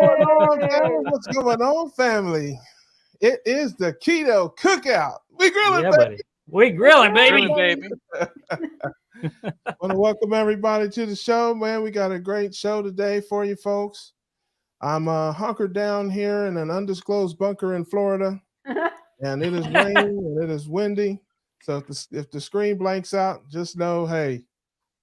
What's going on, family? It is the Keto Cookout. We grilling, baby. Buddy. We grilling, baby. Want to welcome everybody to the show, man. We got a great show today for you folks. I'm hunkered down here in an undisclosed bunker in Florida, and it is raining and it is windy. So if the screen blanks out, just know, hey,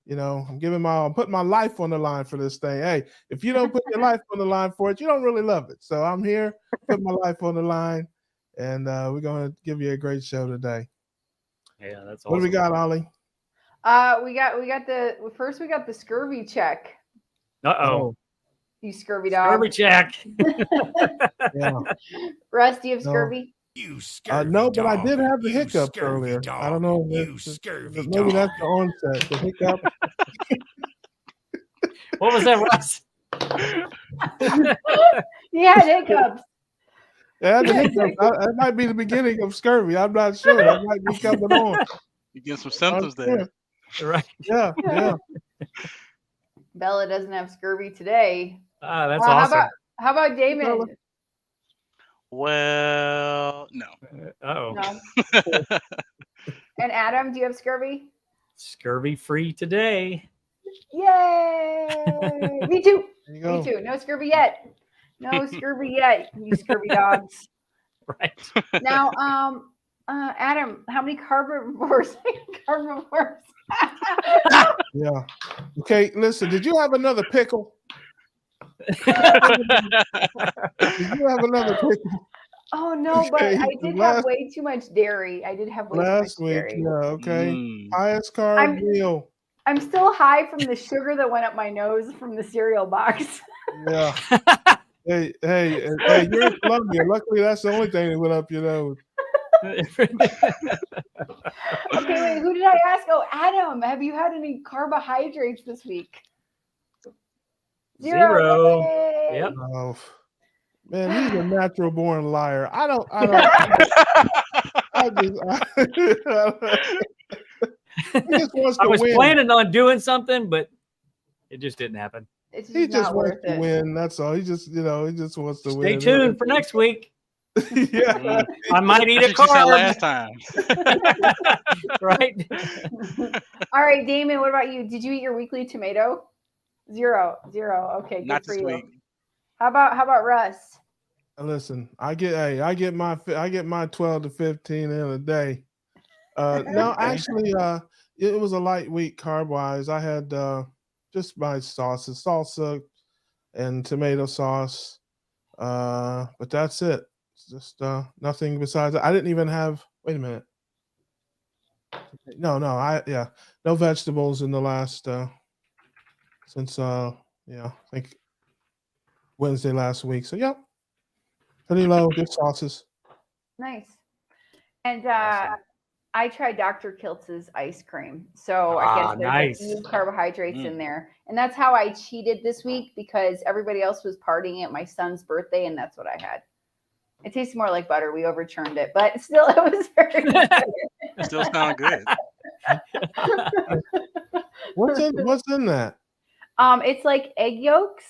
you know, I'm putting my life on the line for this thing. Hey, if you don't put your life on the line for it, you don't really love it. So I'm here, putting my life on the line, and we're going to give you a great show today. Yeah, that's awesome. What do we got, Ollie? We got the scurvy check. Uh-oh. You scurvy dog. Scurvy check. Yeah. Russ, do you have scurvy? You scurvy no, dog. but I did have the You hiccup scurvy earlier. dog. I don't know. You scurvy Maybe dog. that's the onset. The hiccup. What was that, Russ? He had hiccups. Yeah, the hiccup. That might be the beginning of scurvy. I'm not sure. That might be coming on. You get some symptoms there. Right. Yeah. Bella doesn't have scurvy today. That's awesome. How about Damon? Well, no. Uh-oh. No. And Adam, do you have scurvy? Scurvy free today. Yay! Me too. There you go. Me too. No scurvy yet. No scurvy yet. You scurvy dogs. Right. Now, Adam, how many carnivores? Yeah. Okay, listen, did you have another pickle? Did you have another pickle? Oh no, but Okay, I did have way too much dairy. I did have way last too much week? dairy. Yeah, okay. Highest carb meal. I'm still high from the sugar that went up my nose from the cereal box. Yeah. Hey, you're in Colombia. Luckily, that's the only thing that went up your nose. Okay, wait, who did I ask? Oh, Adam, have you had any carbohydrates this week? Zero. Yay! Yep. Oh, man, he's a natural born liar. I was planning on doing something, but it just didn't happen. He just wants to win. That's all. He just wants to win. Stay tuned for next week. Yeah. I might eat a That's what carb. you said last time. Right. All right, Damon, what about you? Did you eat your weekly tomato? Zero. Okay, Not good for this you. week. How about Russ? Listen, I get my 12 to 15 in a day. No, actually, it was a light week carb wise. I had just my sauces, salsa and tomato sauce. But that's it. It's just nothing besides that. I didn't even have. Wait a minute. No, no vegetables in the last since I think Wednesday last week. So yeah, pretty low, just sauces. Nice. And I tried Dr. Kiltz's ice cream. So I guess there's a few carbohydrates in there. And that's how I cheated this week because everybody else was partying at my son's birthday, and that's what I had. It tastes more like butter. We overchurned it, but still it was very good. Still sound good. What's in that? It's like egg yolks.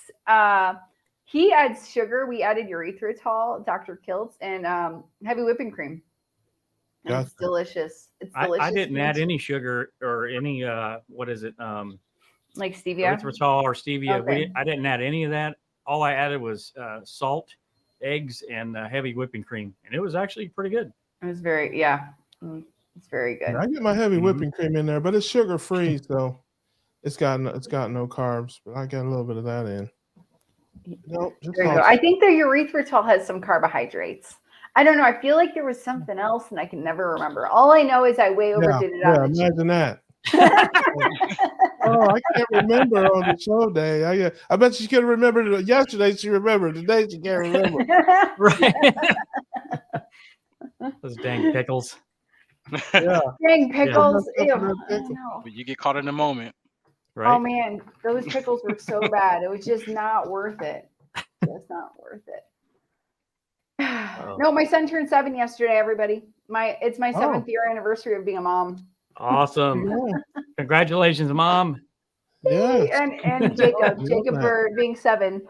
He adds sugar. We added erythritol, Dr. Kiltz, and heavy whipping cream. And Gotcha. it's delicious. It's delicious. I didn't add any sugar or any what is it? Like stevia? Erythritol or stevia. Okay. I didn't add any of that. All I added was salt, eggs, and heavy whipping cream, and it was actually pretty good. It was very it's very good. I get my heavy whipping cream in there, but it's sugar free, so it's got no carbs. But I got a little bit of that in. No, just There you go. I think the erythritol has some carbohydrates. I don't know. I feel like there was something else, and I can never remember. All I know is I way overdid it on the imagine that. Oh, I can't remember on the show day. I bet she could remember it yesterday. She remembered today. She can't remember. Right. Those dang pickles. Yeah. Dang pickles. Yeah. Ew. I don't know. But you get caught in the moment. Right. Oh man, those pickles were so bad. It was just not worth it. Just not worth it. No, my son turned 7 yesterday, everybody. It's my 7th year anniversary of being a mom. Awesome. Yeah. Congratulations, Mom. Yeah. And Jacob for being 7.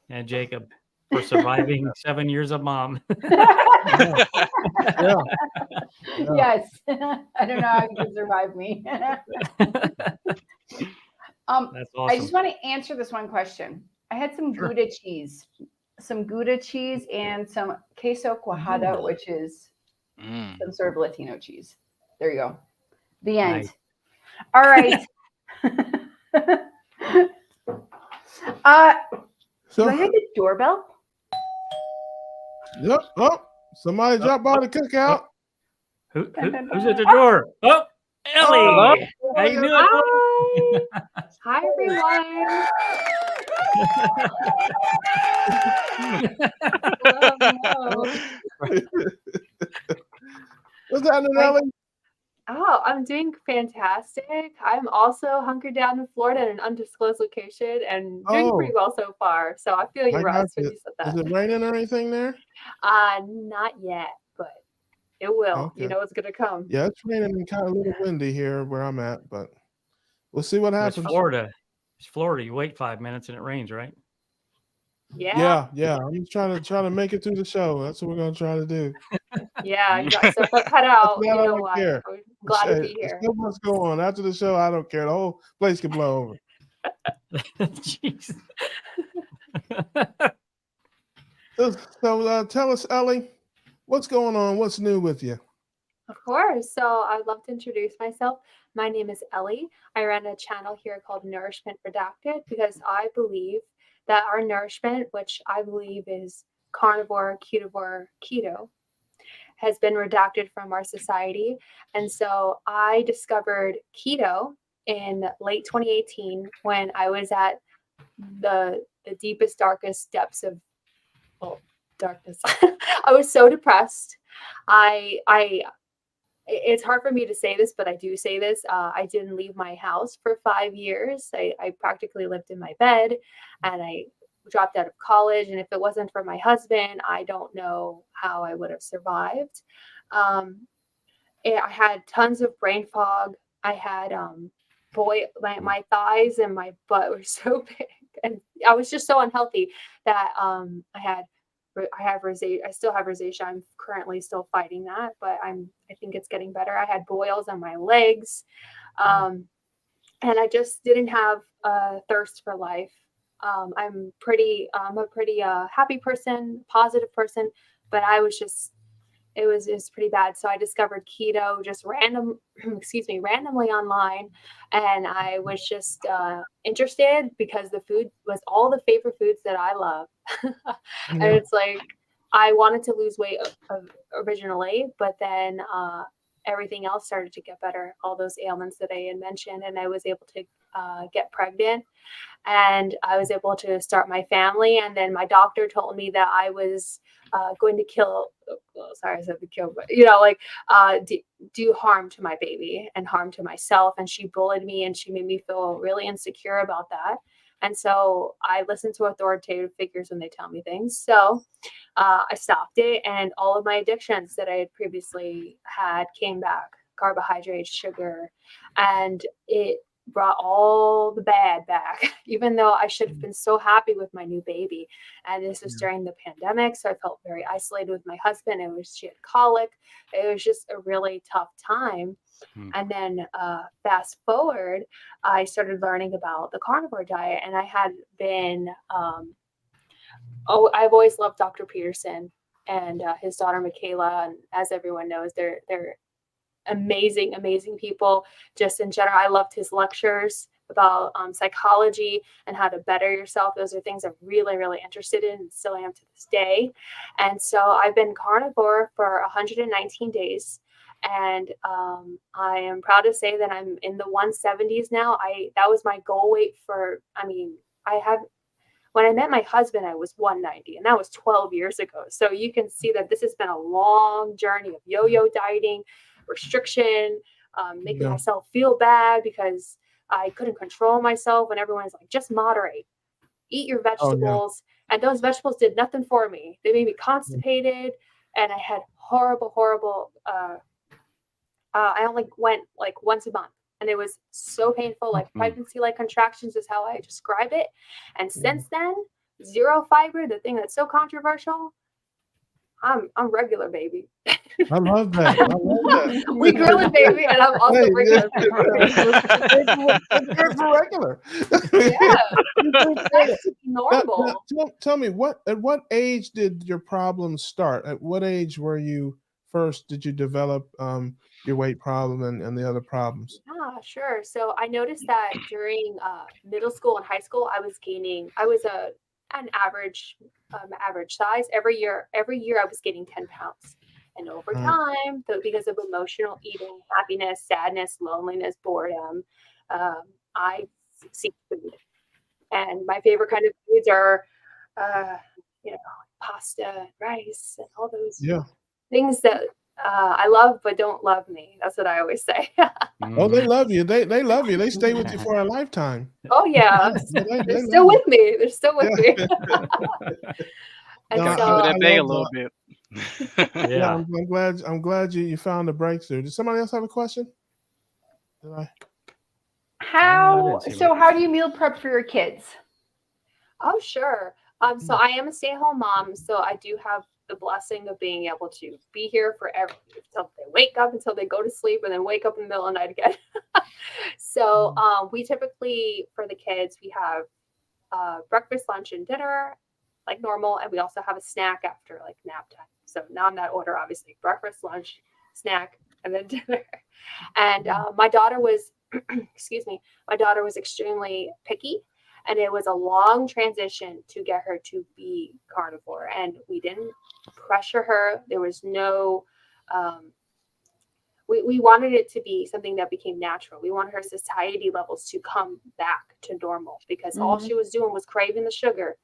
And Jacob. for surviving 7 years of mom. Yeah. Yes. I don't know how you can survive me. That's awesome. I just want to answer this one question. I had some Sure. Gouda cheese, and some queso cuajada, which is some sort of Latino cheese. There you go. The end. Nice. All right. So, do I hear the doorbell? yep. Oh, somebody dropped by the cookout. Who's at the door? Oh, Ellie. How you doing? Hi, everyone. Hello. What's happening, Ellie? Oh, I'm doing fantastic. I'm also hunkered down in Florida in an undisclosed location and doing pretty well so far. So I feel you, I Russ, got when you. you said Is that. it raining or anything there? Not yet, but it will. Okay. You know it's gonna come. Yeah, it's raining and kind of a little windy here where I'm at, but we'll see what It's happens. Florida. It's Florida. You wait 5 minutes and it rains, right? Yeah. I'm just trying to make it through the show. That's what we're gonna try to do. Yeah, you got stuff to cut out. I You know don't what? care. I'm glad to be Hey, here. so much go on after the show. I don't care. The whole place can blow over. Jeez. So tell us, Ellie, what's going on? What's new with you? Of course. So I'd love to introduce myself. My name is Ellie. I run a channel here called Nourishment Redacted because I believe that our nourishment, which I believe is carnivore, keto, has been redacted from our society. And so I discovered keto in late 2018 when I was at the deepest, darkest depths of darkness. I was so depressed. It's hard for me to say this, but I do say this. I didn't leave my house for 5 years. I practically lived in my bed, and I dropped out of college. And if it wasn't for my husband, I don't know how I would have survived. I had tons of brain fog. I had my thighs and my butt were so big, and I was just so unhealthy that I have rosacea. I still have rosacea. I'm currently still fighting that, but I think it's getting better. I had boils on my legs, and I just didn't have a thirst for life. I'm a pretty happy person, positive person, but I was just it was pretty bad. So I discovered keto just randomly online, and I was just interested because the food was all the favorite foods that I love. And it's like I wanted to lose weight originally, but then everything else started to get better, all those ailments that I had mentioned, and I was able to get pregnant, and I was able to start my family. And then my doctor told me that I was going to I said the kill, but do harm to my baby and harm to myself. And she bullied me, and she made me feel really insecure about that. And so I listen to authoritative figures when they tell me things. So I stopped it, and all of my addictions that I had previously had came back: carbohydrates, sugar, and it brought all the bad back, even though I should have been so happy with my new baby. And this was during the pandemic, so I felt very isolated with my husband. She had colic. It was just a really tough time. And then fast forward, I started learning about the carnivore diet, and I had been I've always loved Dr. Peterson and his daughter Michaela, and as everyone knows, they're amazing people. Just in general, I loved his lectures about psychology and how to better yourself. Those are things I'm really, really interested in, and still am to this day. And so I've been carnivore for 119 days. And I am proud to say that I'm in the 170s now. That was my goal weight when I met my husband, I was 190, and that was 12 years ago. So you can see that this has been a long journey of yo-yo dieting, restriction, making myself feel bad because I couldn't control myself, and everyone's like, just moderate, eat your vegetables. And those vegetables did nothing for me. They made me constipated, and I had horrible, I only went like once a month, and it was so painful, like pregnancy-like contractions is how I describe it. And since then, zero fiber, the thing that's so controversial, I'm regular, baby. I love that. I love that. We grilling, baby, and I'm also Hey, regular. it's good for regular. Yeah, it's nice to be normal. Tell me, at what age did your problems start? At what age did you develop your weight problem and the other problems? Yeah, sure. So I noticed that during middle school and high school, I was an average size. Every year I was gaining 10 pounds. And over Right. time, because of emotional eating, happiness, sadness, loneliness, boredom, I seek food. And my favorite kind of foods are, pasta, rice, and all those Yeah. things that I love but don't love me. That's what I always say. Oh, they love you. They love you. They stay with you for a lifetime. Oh yeah, They they're love still you. with me. They're still with me. And No, Gotta so, keep it I at bay a love little that. bit. Yeah, I'm glad you found a breakthrough. Does somebody else have a question? Did I? How didn't see so? How do you meal prep for your kids? oh sure. So I am a stay-at-home mom, so I do have the blessing of being able to be here until they wake up, until they go to sleep, and then wake up in the middle of the night again. So we typically, for the kids, we have breakfast, lunch, and dinner, like normal, and we also have a snack after like nap time. So not in that order, obviously. Breakfast, lunch, snack, and then dinner. And my daughter was, excuse me, my daughter was extremely picky, and it was a long transition to get her to be carnivore. And we didn't pressure her. There was no, we wanted it to be something that became natural. We wanted her satiety levels to come back to normal, because all she was doing was craving the sugar,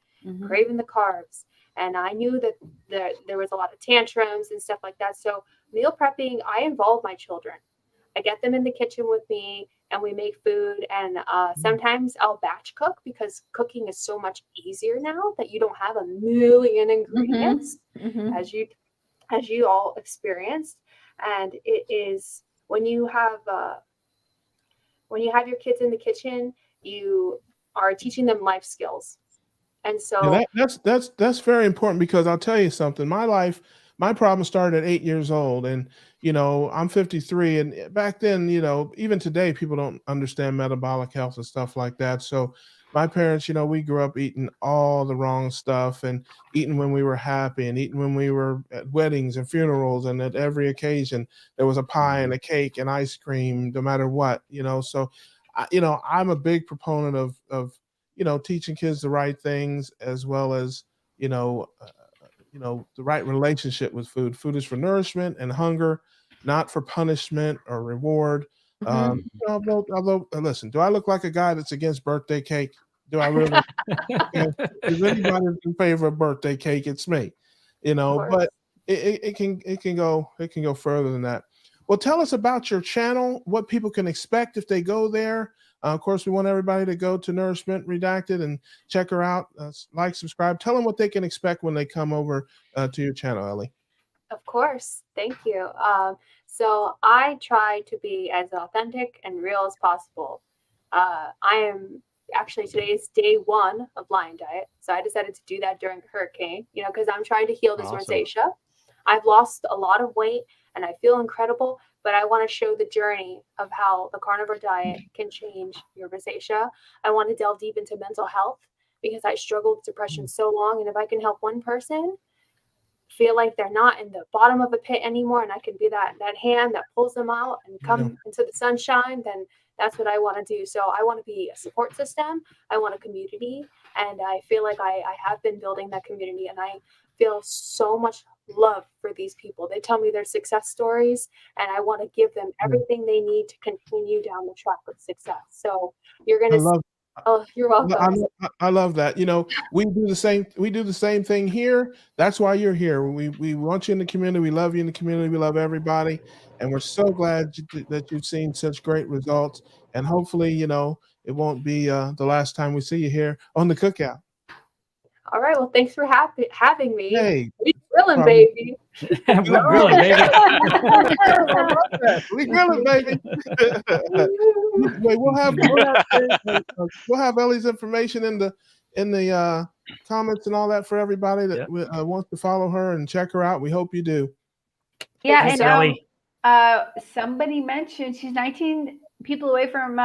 craving the carbs. And I knew that there was a lot of tantrums and stuff like that. So meal prepping, I involve my children. I get them in the kitchen with me, and we make food. And sometimes I'll batch cook, because cooking is so much easier now that you don't have a million ingredients as you all experienced. And it is when you have your kids in the kitchen, you are teaching them life skills. And so that's very important, because I'll tell you something. My problem started at 8 years old, and I'm 53, and back then, even today, people don't understand metabolic health and stuff like that. So my parents, we grew up eating all the wrong stuff, and eating when we were happy, and eating when we were at weddings and funerals, and at every occasion there was a pie and a cake and ice cream, no matter what. So I'm a big proponent of teaching kids the right things, as well as the right relationship with food. Food is for nourishment and hunger, not for punishment or reward. Although, listen, do I look like a guy that's against birthday cake? Do I really? Okay. If anybody's in favor of birthday cake, it's me. But it can go further than that. Well, tell us about your channel, what people can expect if they go there. Of course, we want everybody to go to Nourishment Redacted and check her out. Like, subscribe. Tell them what they can expect when they come over to your channel, Ellie. Of course. Thank you. So I try to be as authentic and real as possible. Today is day 1 of Lion Diet. So I decided to do that during hurricane, because I'm trying to heal this rosacea. I've lost a lot of weight and I feel incredible, but I want to show the journey of how the carnivore diet can change your rosacea. I want to delve deep into mental health, because I struggled with depression so long. And if I can help one person feel like they're not in the bottom of a pit anymore, and I can be that hand that pulls them out and come into the sunshine, then that's what I want to do. So I want to be a support system. I want a community. And I feel like I have been building that community, and I feel so much love for these people. They tell me their success stories, and I want to give them everything they need to continue down the track of success. So you're going to Oh, you're welcome. I love that. We do the same thing here. That's why you're here. We want you in the community. We love you in the community. We love everybody, and we're so glad that you've seen such great results. And hopefully, it won't be the last time we see you here on the Cookout. All right. Well, thanks for having me. Hey, we grilling, baby. We're grilling, baby. We grilling, baby. Wait, we'll have Ellie's information in the comments and all that for everybody that wants to follow her and check her out. We hope you do. Yeah, Hey, and Sally. somebody mentioned she's 19 people away from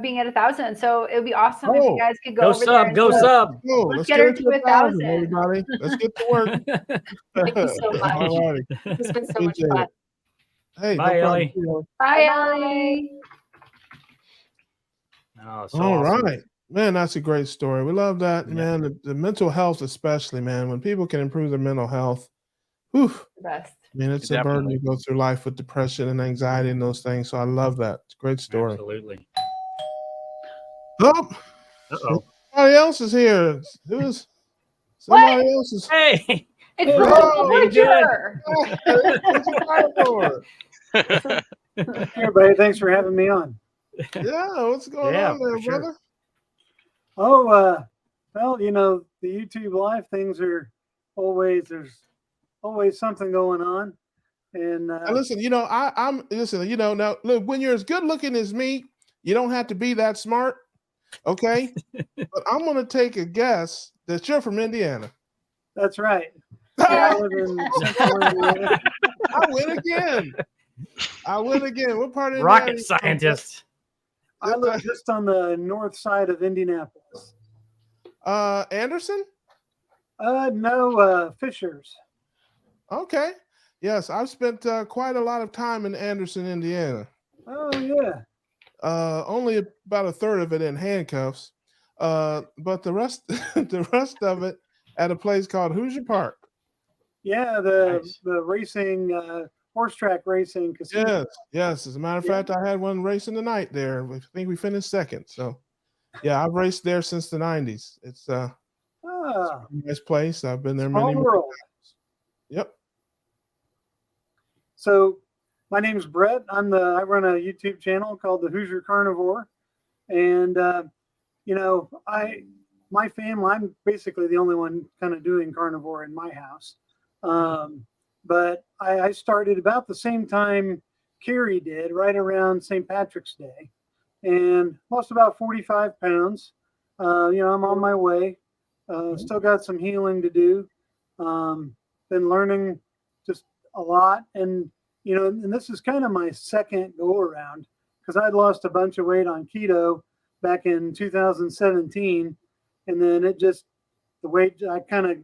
being at 1,000. So it would be awesome if you guys could go over there. Go sub. Let's get her to 1,000. Everybody. Let's get to work. Thank you so much. All righty. It's been so much fun. Hey, bye, no Ellie. problem. Bye, Ellie. Oh, so All awesome. right. Man, that's a great story. We love that, man. The mental health, especially, man. When people can improve their mental health, whew, The best. I mean, it's a burden to go through life with depression and anxiety and those things. So I love that. It's a great story. Absolutely. Oh, somebody else is here. Who's somebody else is? Hey, it's Hey, everybody, thanks for having me on. Yeah, what's going on there, brother? Oh, well, you know, the YouTube live things are there's always something going on. And listen, you know, I'm listen, you know, now look, when you're as good looking as me, you don't have to be that smart, okay? But I'm gonna take a guess that you're from Indiana. That's right. I live in Central Indiana. I win again. What part of Indiana? Rocket scientist. I live just on the north side of Indianapolis. Anderson? No, Fishers. Okay. Yes, I've spent quite a lot of time in Anderson, Indiana. Oh yeah. Only about a third of it in handcuffs, but the rest, the rest of it at a place called Hoosier Park. Yeah, the racing, horse track racing casino. Yes. As a matter of fact, I had one racing tonight there. I think we finished second. So, yeah, I've raced there since the '90s. It's a nice place. I've been there many times. Yep. So, my name's Brett. I run a YouTube channel called the Hoosier Carnivore, and you know, my family, I'm basically the only one kind of doing carnivore in my house. But I started about the same time Carrie did, right around St. Patrick's Day, and lost about 45 pounds. You know, I'm on my way. Still got some healing to do. Been learning just a lot. And, you know, and this is kind of my second go around because I'd lost a bunch of weight on keto back in 2017. And then the weight, I kind of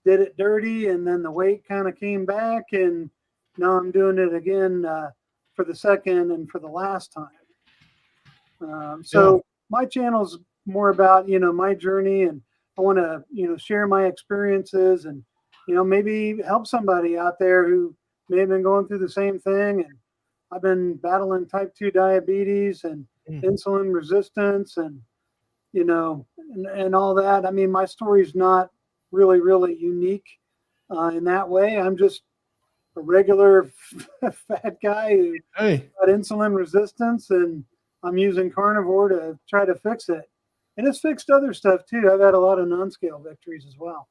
did it dirty, and then the weight kind of came back, and now I'm doing it again for the second and for the last time. So my channel's more about, you know, my journey, and I want to, you know, share my experiences and, you know, maybe help somebody out there who may have been going through the same thing. And I've been battling type 2 diabetes and insulin resistance and, you know, and all that. I mean, my story's not really unique in that way. I'm just a regular fat guy who got insulin resistance, and I'm using carnivore to try to fix it. And it's fixed other stuff too. I've had a lot of non-scale victories as well.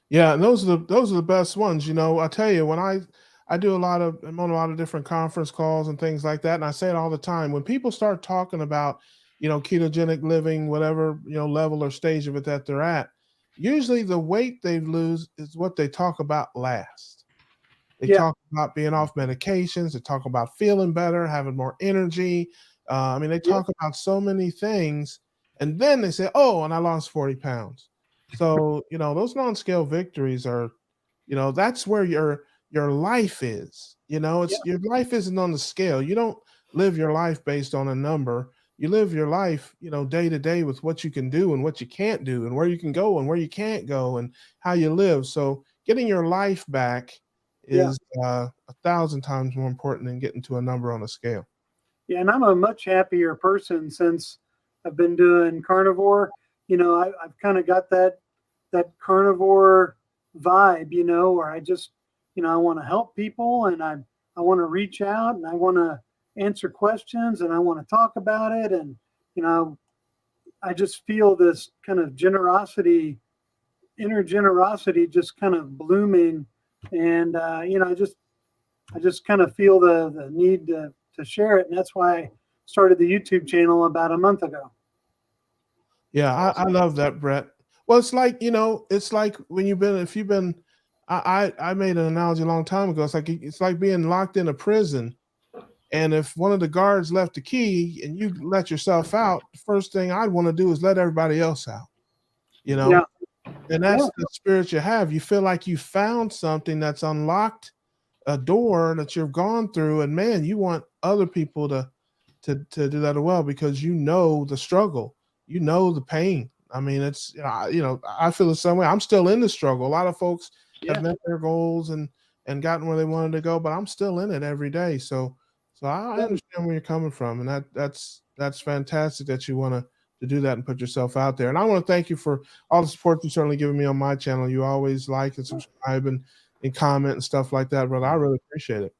Yeah, and those are the best ones. You know, I tell you, when I'm on a lot of different conference calls and things like that, and I say it all the time. When people start talking about, you know, ketogenic living, whatever, you know, level or stage of it that they're at, usually the weight they lose is what they talk about last. They talk about being off medications. They talk about feeling better, having more energy. I mean, they talk about so many things, and then they say, "Oh, and I lost 40 pounds." So, you know, those non-scale victories are, you know, that's where your life is. You know, your life isn't on the scale. You don't live your life based on a number. You live your life, you know, day to day with what you can do and what you can't do, and where you can go and where you can't go, and how you live. So getting your life back is 1,000 times more important than getting to a number on a scale. Yeah, and I'm a much happier person since I've been doing carnivore. You know, I've kind of got that carnivore vibe, you know, where I just, you know, I want to help people, and I want to reach out, and I want to answer questions, and I want to talk about it. And, you know, I just feel this kind of generosity, inner generosity just kind of blooming. And, you know, I just kind of feel the need to share it. And that's why I started the YouTube channel about a month ago. Yeah, I love that, Brett. Well, it's like, it's like when if you've been, I made an analogy a long time ago. It's like being locked in a prison. And if one of the guards left the key and you let yourself out, the first thing I'd want to do is let everybody else out, Yeah. And that's the spirit you have. You feel like you found something that's unlocked a door that you've gone through, and man, you want other people to do that as well, because the struggle, the pain. I mean, it's I feel the same way. I'm still in the struggle. A lot of folks have met their goals and gotten where they wanted to go, but I'm still in it every day. So I understand where you're coming from, and that's fantastic that you want to do that and put yourself out there. And I want to thank you for all the support you've certainly given me on my channel. You always like and subscribe and comment and stuff like that, brother. I really appreciate it.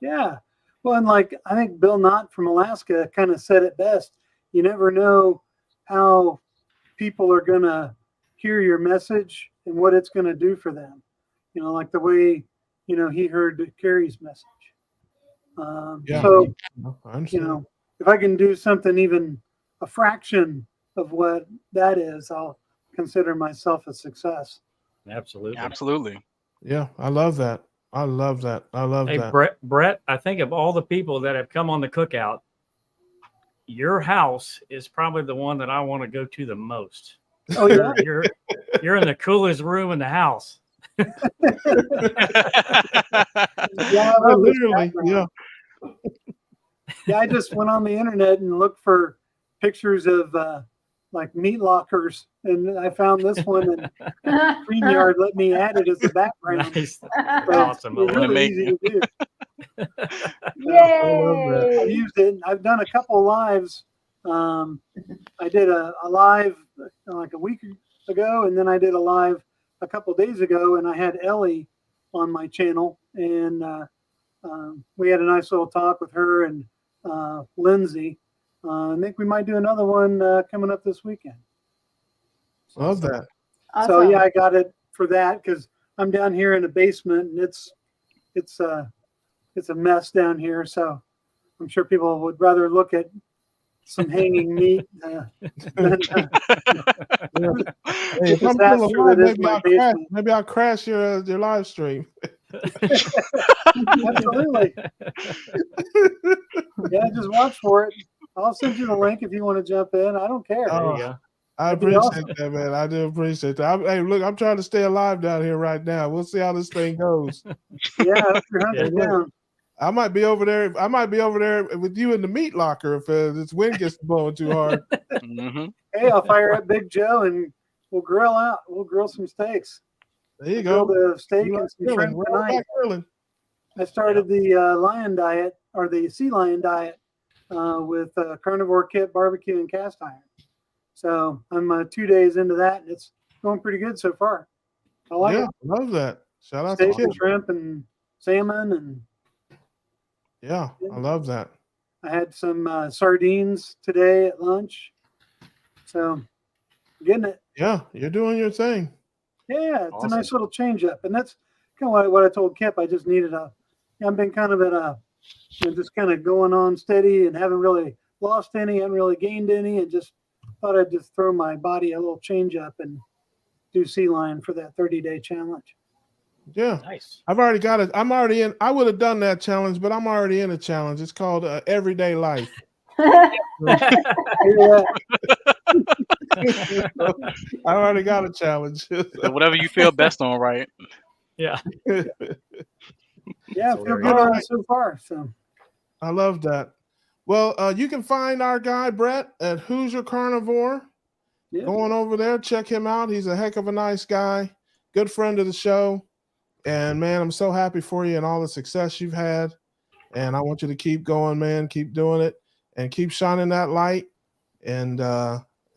Yeah. Well, and like I think Bill Knott from Alaska kind of said it best. You never know how people are going to hear your message and what it's going to do for them. Like the way, he heard Carrie's message. So, if I can do something even a fraction of what that is, I'll consider myself a success. Absolutely. Yeah, I love that. I love that. Hey, Brett, I think of all the people that have come on the Cookout, your house is probably the one that I want to go to the most. Oh yeah, you're in the coolest room in the house. Yeah, literally. Yeah. Yeah, I just went on the internet and looked for pictures of like meat lockers, and I found this one, and StreamYard let me add it as a background. Nice. But Awesome. it's really easy to do. Yay! I've used it. I've done a couple lives. I did a live like a week ago, and then I did a live a couple days ago, and I had Ellie on my channel, and we had a nice little talk with her and Lindsay. I think we might do another one coming up this weekend. Love that. Awesome. So yeah, I got it for that because I'm down here in the basement, and it's a mess down here. So I'm sure people would rather look at some hanging meat than Hey, if I'm still alive, maybe I'll crash your live stream. Absolutely. Yeah, just watch for it. I'll send you the link if you want to jump in. I don't care. There you go. I appreciate that, man. I do appreciate that. Hey, look, I'm trying to stay alive down here right now. We'll see how this thing goes. Yeah, I hope you're hunting down. I might be over there. With you in the meat locker if this wind gets blowing too hard. Mm-hmm. Hey, I'll fire up Big Joe and we'll grill out. We'll grill some steaks. There you go. Grill the steak and some shrimp tonight. I started the lion diet, or the sea lion diet, with carnivore kit, barbecue, and cast iron. So I'm 2 days into that, and it's going pretty good so far. I like it. Love that. Shout out Steak to and shrimp and salmon, and I love that. I had some sardines today at lunch. So I'm getting it. Yeah, you're doing your thing. Yeah, it's a nice little change up, and that's kind of what I told Kip. I just needed I've been kind of at just kind of going on steady and haven't really lost any, haven't really gained any, and just thought I'd just throw my body a little change up and do sea lion for that 30-day challenge. Yeah, nice. I've already got it. I'm already in. I would have done that challenge, but I'm already in a challenge. It's called Everyday Life. I already got a challenge. So whatever you feel best on, right? Yeah. Yeah, I feel good on it so far. So I love that. Well, you can find our guy Brett at Hoosier Carnivore. Yeah. Going over there, check him out. He's a heck of a nice guy, good friend of the show. And man, I'm so happy for you and all the success you've had. And I want you to keep going, man. Keep doing it and keep shining that light and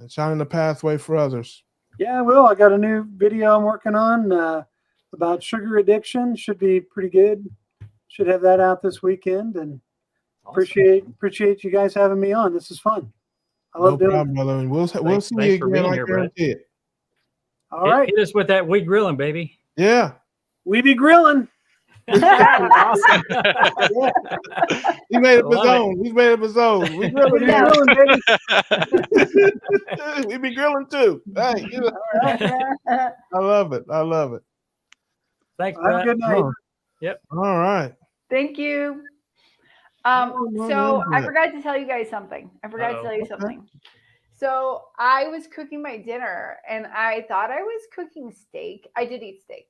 shining the pathway for others. yeah, I will. I got a new video I'm working on about sugar addiction. Should be pretty good. Should have that out this weekend. And appreciate you guys having me on. This is fun. I love doing it. Brother. And we'll see you again. I guarantee it. All right. Hit us with that wheat grilling, baby. Yeah. We be grilling. Awesome. He made up his Love it. own. He made up his own. We grilling, Yeah. baby. We be grilling too. Hey, you know, I love it. I love it. Thanks, Have a Brett. good night. Oh, all right. Thank you. Oh, So I yeah. forgot to tell you guys something. Okay. So I was cooking my dinner and I thought I was cooking steak. I did eat steak,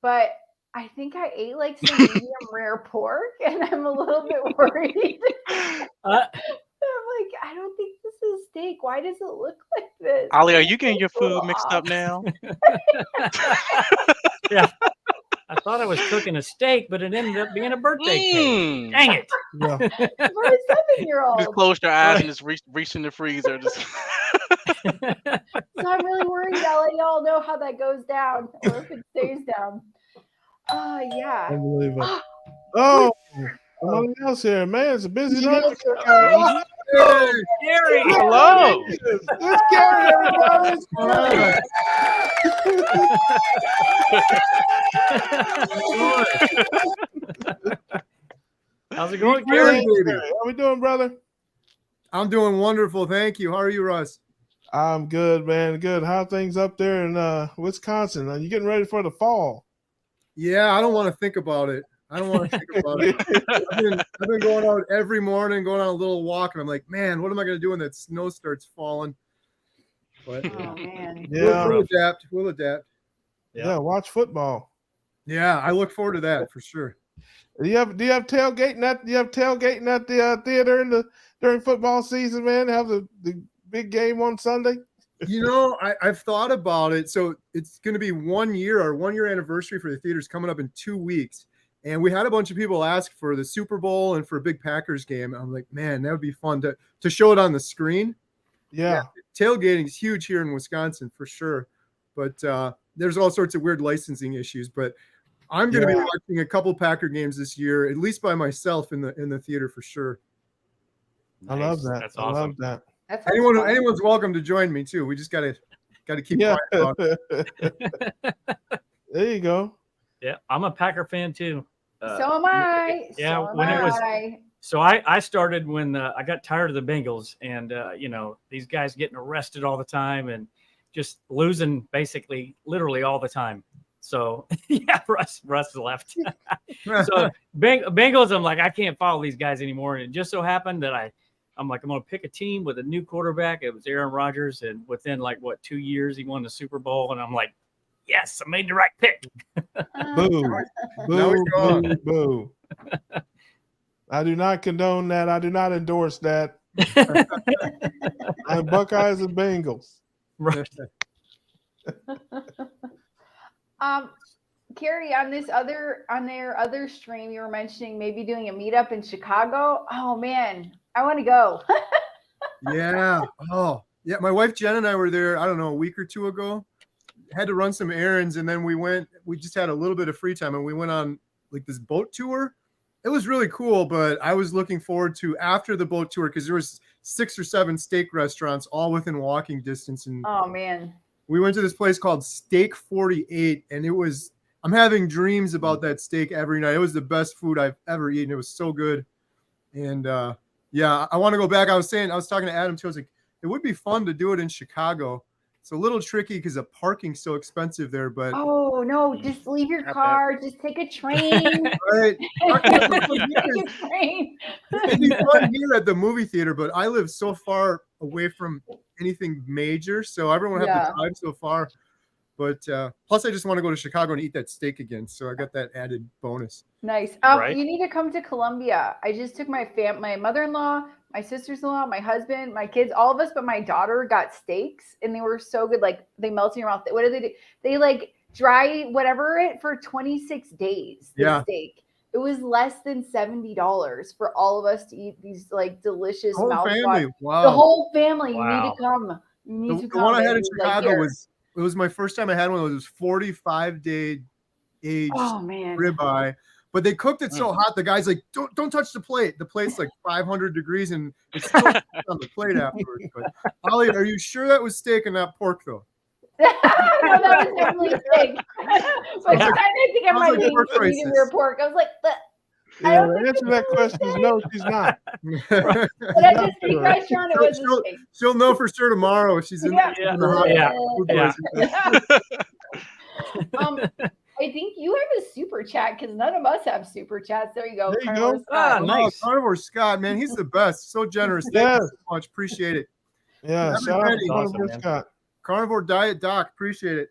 but I think I ate like some medium rare pork and I'm a little bit worried. Uh, I'm like, I don't think this is steak. Why does it look like this? Ollie, are you getting your It's a little food mixed up off. now? yeah. I thought I was cooking a steak, but it ended up being a birthday cake. Dang it. Yeah. For a 7-year-old. Just close your eyes and just reach in the freezer. Just So I'm really worried. I'll let y'all know how that goes down or if it stays down. Yeah. Unbelievable. Oh, somebody else here, man. It's a busy night. Gary. hello. It's Gary, everybody. It's Gary. How's it going, Gary, Gary? baby. How we doing, brother? I'm doing wonderful. Thank you. How are you, Russ? I'm good, man. Good. How things up there in Wisconsin? Are you getting ready for the fall? Yeah, I don't want to think about it. I don't want to think about it. I've been going out every morning, going on a little walk, and I'm like, man, what am I going to do when that snow starts falling? But Oh man. Yeah. we'll adapt. We'll adapt. Yeah. Watch football. Yeah, I look forward to that for sure. Do you have tailgating at the theater during football season, man? Have the big game on Sunday? You know, I've thought about it. So it's going to be 1 year, our 1 year anniversary for the theater's coming up in 2 weeks. And we had a bunch of people ask for the Super Bowl and for a big Packers game. I'm like, man, that would be fun to show it on the screen. Yeah. Tailgating is huge here in Wisconsin for sure. But there's all sorts of weird licensing issues. But I'm going to be watching a couple Packer games this year, at least by myself in the theater for sure. I love that. That's I awesome. love that. That's Anyone's welcome to join me too. We just got to keep quiet about it. There you go. Yeah, I'm a Packer fan too. So am I. Yeah, So am when it was- I. So I started when I got tired of the Bengals and, these guys getting arrested all the time and just losing basically literally all the time. So, yeah, Russ left. So Bengals, I'm like, I can't follow these guys anymore. And it just so happened that I'm like, I'm going to pick a team with a new quarterback. It was Aaron Rodgers. And within 2 years, he won the Super Bowl. And I'm like, yes, I made the right pick. Boo. Now Boo, he's gone. boo. I do not condone that. I do not endorse that. I'm Buckeyes and Bengals. Right. Carrie, on their other stream, you were mentioning maybe doing a meetup in Chicago. Oh man, I want to go. Yeah. Oh, yeah. My wife Jen and I were there, I don't know, a week or two ago. Had to run some errands, and then we just had a little bit of free time, and we went on like this boat tour. It was really cool, but I was looking forward to after the boat tour because there was 6 or 7 steak restaurants all within walking distance. And Oh man. we went to this place called Steak 48, and I'm having dreams about that steak every night. It was the best food I've ever eaten. It was so good. And yeah, I want to go back. I was talking to Adam too. I was like, it would be fun to do it in Chicago. It's a little tricky because the parking's so expensive there, but Oh no, just leave your car. Just take a train. right. Take a train. It'd be fun here at the movie theater, but I live so far away from anything major, so everyone have Yeah. to drive so far. But plus, I just want to go to Chicago and eat that steak again, so I got that added bonus. Nice. Right. You need to come to Columbia. I just took my mother-in-law, my sister's-in-law, my husband, my kids, all of us, but my daughter got steaks, and they were so good. Like they melt in your mouth. What do they do? They like dry whatever it for 26 days. The Yeah. steak. It was less than $70 for all of us to eat these like delicious Whole mouthwash. family, wow. The whole family. You Wow. need to come. You need to The come. one I had in It was, like, Chicago here. it was my first time I had one. It was 45-day aged Oh man. ribeye, but they cooked it so hot. The guy's like, "Don't touch the plate." The plate's like 500 degrees, and it's still on the plate afterwards. But Ollie, are you sure that was steak and not pork, though? No, that was definitely steak. But I think I Sounds might like be pork eating crisis. rare pork. I was like, I Yeah, don't the think answer to that question is no, she's not. but at the steak Sure. restaurant, it was a steak. She'll know for sure tomorrow if she's in, Yeah. in the hot Yeah. food Yeah. poisoning. I think you have a super chat because none of us have super chats. There you go. There you Carnivore go. Scott. Ah, nice. Oh, Carnivore Scott, man, he's the best. So generous. Thank Yes. you so much. Appreciate it. Yeah, Every shout out penny. to Awesome, Carnivore man. Scott. Carnivore Diet Doc, appreciate it.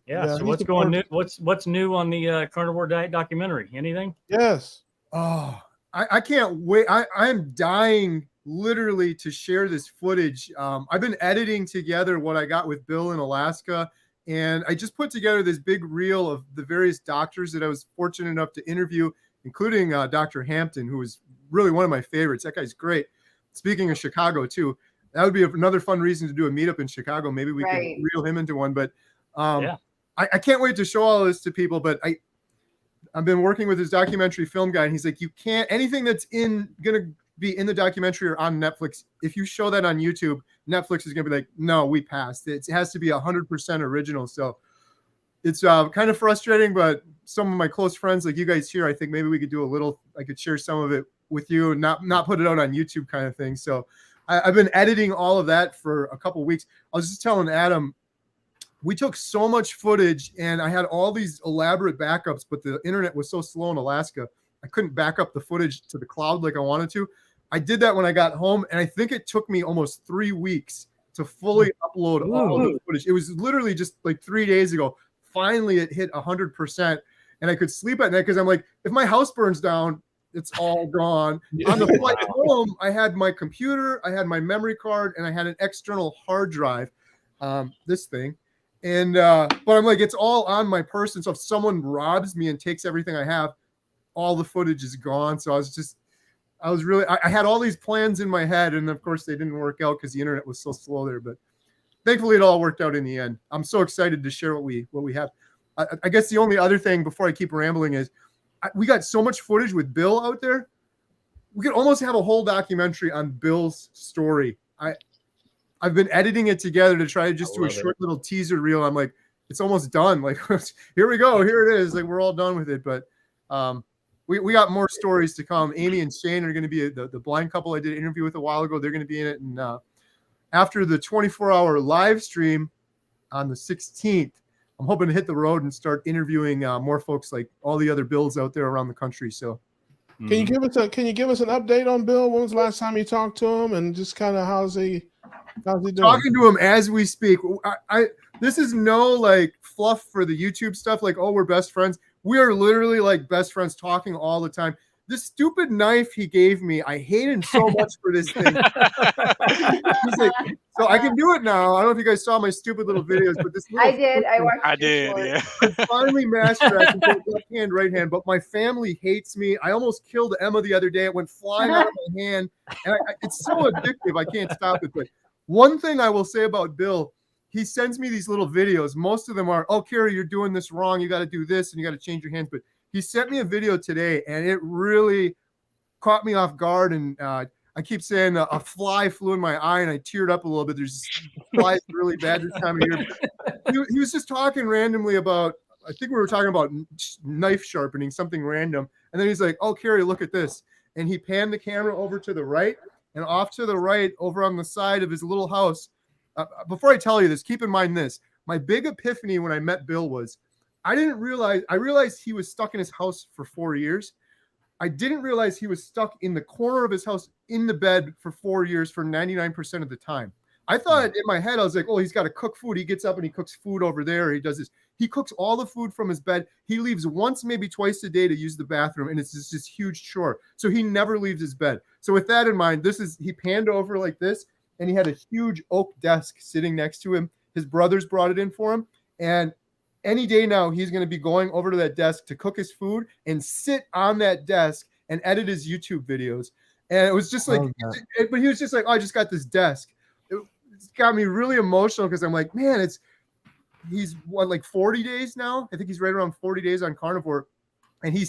Yeah. Yeah, So he what's going new? supports- What's new on the carnivore diet documentary? Anything? Yes. Oh, I can't wait. I'm dying literally to share this footage. I've been editing together what I got with Bill in Alaska, and I just put together this big reel of the various doctors that I was fortunate enough to interview, including Dr. Hampton, who was really one of my favorites. That guy's great. Speaking of Chicago too, that would be another fun reason to do a meetup in Chicago. Maybe we Right. could reel him into one. But Yeah. I can't wait to show all this to people. But I've been working with his documentary film guy, and he's like, you can't, anything that's gonna be in the documentary or on Netflix, if you show that on YouTube, Netflix is gonna be like, no, we passed. It has to be 100% original. So it's kind of frustrating, but some of my close friends, like you guys here, I think maybe we could do a little, I could share some of it with you and not put it out on YouTube kind of thing. So I've been editing all of that for a couple of weeks. I was just telling Adam, we took so much footage and I had all these elaborate backups, but the internet was so slow in Alaska, I couldn't back up the footage to the cloud like I wanted to. I did that when I got home, and I think it took me almost 3 weeks to fully upload all the footage. It was literally just like 3 days ago. Finally, it hit 100%, and I could sleep at night because I'm like, if my house burns down, it's all gone. On the flight home, I had my computer, I had my memory card, and I had an external hard drive, this thing. And but I'm like, it's all on my person. So if someone robs me and takes everything I have, all the footage is gone. So I had all these plans in my head, and of course they didn't work out because the internet was so slow there. But thankfully, it all worked out in the end. I'm so excited to share what we have. I guess the only other thing before I keep rambling is we got so much footage with Bill out there. We could almost have a whole documentary on Bill's story. I've been editing it together to try to just do a short little teaser reel. I'm like, it's almost done. Like, here we go. Here it is. Like, we're all done with it. But we got more stories to come. Amy and Shane are going to be the blind couple I did an interview with a while ago. They're going to be in it. And after the 24-hour live stream on the 16th, I'm hoping to hit the road and start interviewing more folks like all the other Bills out there around the country. So Can you give us an update on Bill? When was the last time you talked to him, and just kind of how's he doing? Talking to him as we speak. This is no like fluff for the YouTube stuff. Like, oh, we're best friends. We are literally like best friends talking all the time. This stupid knife he gave me, I hate him so much for this thing. He's like, so I can do it now. I don't know if you guys saw my stupid little videos, but this little I did. I watched. I did, yeah. I finally mastered it. I can do it left hand, right hand, but my family hates me. I almost killed Emma the other day. It went flying out of my hand, and it's so addictive. I can't stop it. But one thing I will say about Bill, he sends me these little videos. Most of them are, oh, Carrie, you're doing this wrong. You got to do this, and you got to change your hands. But he sent me a video today, and it really caught me off guard. And I keep saying a fly flew in my eye, and I teared up a little bit. There's flies really bad this time of year. He was just talking randomly about, I think we were talking about knife sharpening, something random. And then he's like, oh, Carrie, look at this. And he panned the camera over to the right, and off to the right, over on the side of his little house. Before I tell you this, keep in mind this. My big epiphany when I met Bill was, I realized he was stuck in his house for 4 years. I didn't realize he was stuck in the corner of his house in the bed for 4 years for 99% of the time. I thought in my head, I was like, oh, he's got to cook food. He gets up and he cooks food over there. He does this. He cooks all the food from his bed. He leaves once, maybe twice a day to use the bathroom. And it's just this huge chore. So he never leaves his bed. So with that in mind, he panned over like this, and he had a huge oak desk sitting next to him. His brothers brought it in for him. And any day now, he's going to be going over to that desk to cook his food and sit on that desk and edit his YouTube videos. And it was just like, but he was just like, oh, I just got this desk. It's got me really emotional because I'm like, man, he's what, like 40 days now? I think he's right around 40 days on carnivore. And he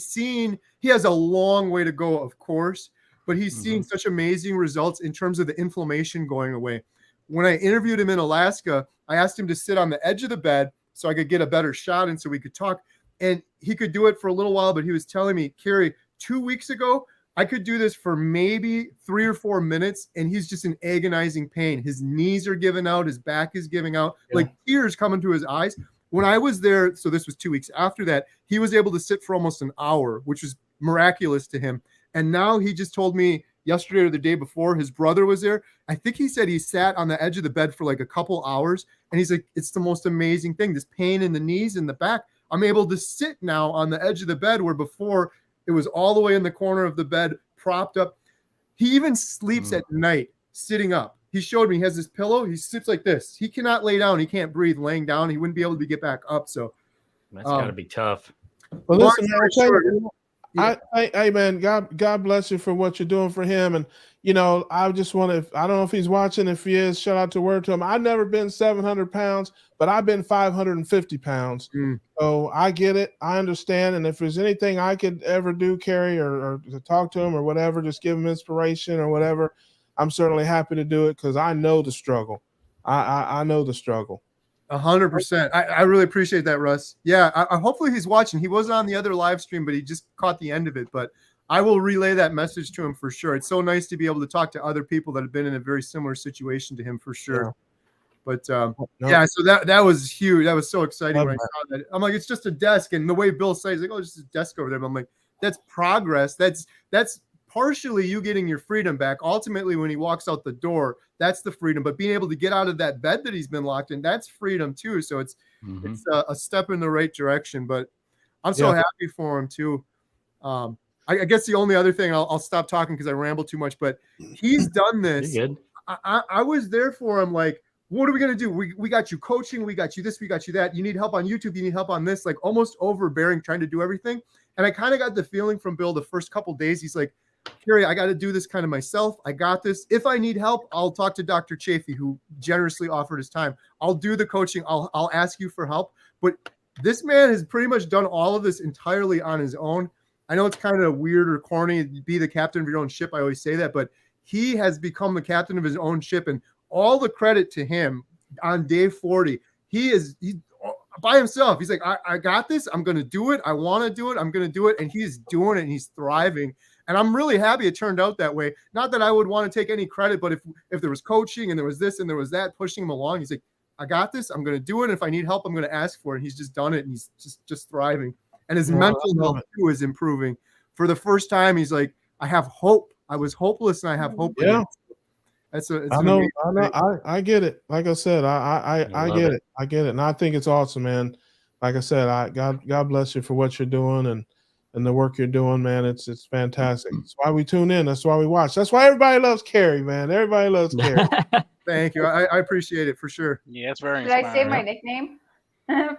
has a long way to go, of course, but he's seen such amazing results in terms of the inflammation going away. when I interviewed him in Alaska, I asked him to sit on the edge of the bed so I could get a better shot and so we could talk. And he could do it for a little while, but he was telling me, Carrie, 2 weeks ago, I could do this for maybe 3 or 4 minutes, and he's just in agonizing pain. His knees are giving out. His back is giving out, like tears coming to his eyes. When I was there, so this was 2 weeks after that, he was able to sit for almost an hour, which was miraculous to him. And now he just told me yesterday or the day before, his brother was there. I think he said he sat on the edge of the bed for like a couple hours, and he's like, it's the most amazing thing. This pain in the knees and the back, I'm able to sit now on the edge of the bed where before it was all the way in the corner of the bed, propped up. He even sleeps at night sitting up. He showed me he has this pillow. He sleeps like this. He cannot lay down. He can't breathe laying down. He wouldn't be able to get back up. So that's got to be tough. Well, listen, man, hey man, God bless you for what you're doing for him. And I just want to, I don't know if he's watching. If he is, shout out to word to him. I've never been 700 pounds, but I've been 550 pounds. So I get it. I understand. And if there's anything I could ever do, Carrie, or to talk to him or whatever, just give him inspiration or whatever, I'm certainly happy to do it because I know the struggle. I know the struggle. 100%. I really appreciate that, Russ. Yeah, hopefully he's watching. He wasn't on the other live stream, but he just caught the end of it. But I will relay that message to him for sure. It's so nice to be able to talk to other people that have been in a very similar situation to him for sure. Yeah. But yeah, so that was huge. That was so exciting when I saw that. I'm like, it's just a desk, and the way Bill says, like, oh, it's just a desk over there. But I'm like, that's progress. That's partially you getting your freedom back. Ultimately, when he walks out the door, that's the freedom. But being able to get out of that bed that he's been locked in, that's freedom too. So it's a step in the right direction. But I'm so happy for him too. I guess the only other thing, I'll stop talking because I ramble too much. But he's done this. You're good. I was there for him. Like, what are we gonna do? We got you coaching. We got you this. We got you that. You need help on YouTube. You need help on this. Like almost overbearing, trying to do everything. And I kind of got the feeling from Bill the first couple days. He's like, Carrie, I got to do this kind of myself. I got this. If I need help, I'll talk to Dr. Chafee, who generously offered his time. I'll do the coaching. I'll ask you for help. But this man has pretty much done all of this entirely on his own. I know it's kind of weird or corny to be the captain of your own ship. I always say that, but he has become the captain of his own ship, and all the credit to him on day 40. He's by himself. He's like, I got this. I'm going to do it. I want to do it. I'm going to do it. And he's doing it, and he's thriving. And I'm really happy it turned out that way. Not that I would want to take any credit, but if there was coaching and there was this and there was that pushing him along, he's like, I got this. I'm going to do it. And if I need help, I'm going to ask for it. And he's just done it, and he's just thriving. And his mental health too is improving. For the first time, he's like, I have hope. I was hopeless, and I have hope. Yeah. I know. I get it. Like I said, I get it. I get it. And I think it's awesome, man. Like I said, God bless you for what you're doing and the work you're doing, man. It's fantastic. That's why we tune in. That's why we watch. That's why everybody loves Carrie, man. Everybody loves Carrie. Thank you. I appreciate it for sure. Yeah, it's very inspiring. Did I say my nickname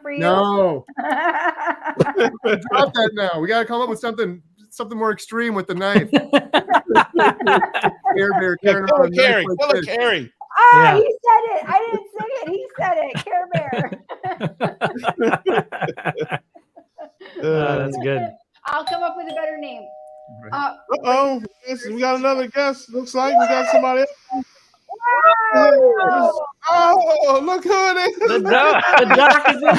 for you? No. Drop that now. We got to come up with something more extreme with the knife. Carrie. Carrie. Ah, he said it. I didn't say it. He said it. Care Bear. That's good. I'll come up with a better name. We got another guest. Looks like we got somebody else. Wow. Oh, look who it is. The doc is in the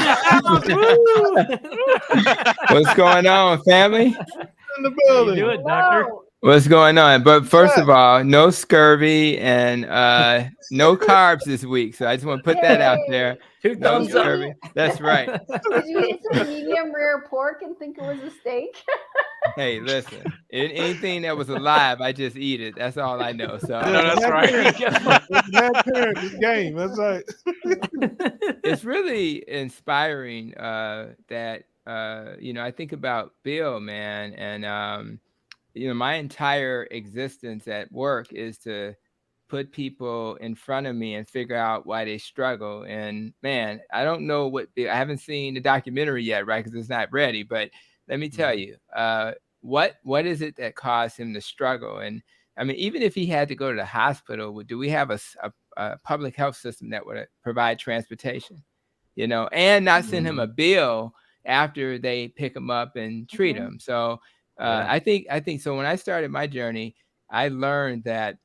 house. What's going on, family? In the building. Do it, doctor. What's going on? But first of all, no scurvy and no carbs this week. So I just want to put that out there. 2 thumbs up. Scurvy. That's right. Did you eat some medium rare pork and think it was a steak? Hey, listen. Anything that was alive, I just eat it. That's all I know. So No, that's right. Game. That's right. It's really inspiring that I think about Bill, man, and my entire existence at work is to put people in front of me and figure out why they struggle. And man, I don't know I haven't seen the documentary yet, right? Because it's not ready. But let me tell you, what is it that caused him to struggle? And I mean, even if he had to go to the hospital, do we have a public health system that would provide transportation, and not send him a bill after they pick him up and treat him? So I think so. When I started my journey, I learned that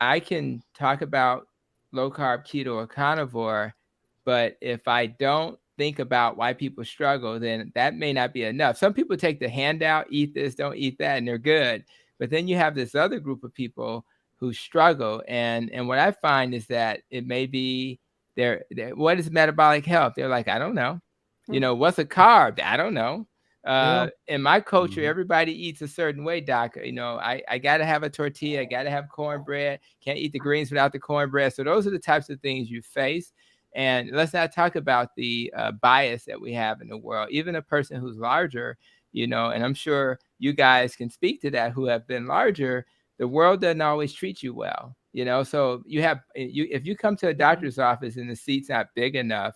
I can talk about low carb, keto, or carnivore, but if I don't think about why people struggle, then that may not be enough. Some people take the handout, eat this, don't eat that, and they're good. But then you have this other group of people who struggle. And what I find is that it may be what is metabolic health? They're like, I don't know. You know, what's a carb? I don't know. In my culture, everybody eats a certain way, Doc. You know, I got to have a tortilla. I got to have cornbread. Can't eat the greens without the cornbread. So those are the types of things you face. And let's not talk about the bias that we have in the world. Even a person who's larger, you know, and I'm sure you guys can speak to that who have been larger, the world doesn't always treat you well, you know. So if you come to a doctor's office and the seat's not big enough,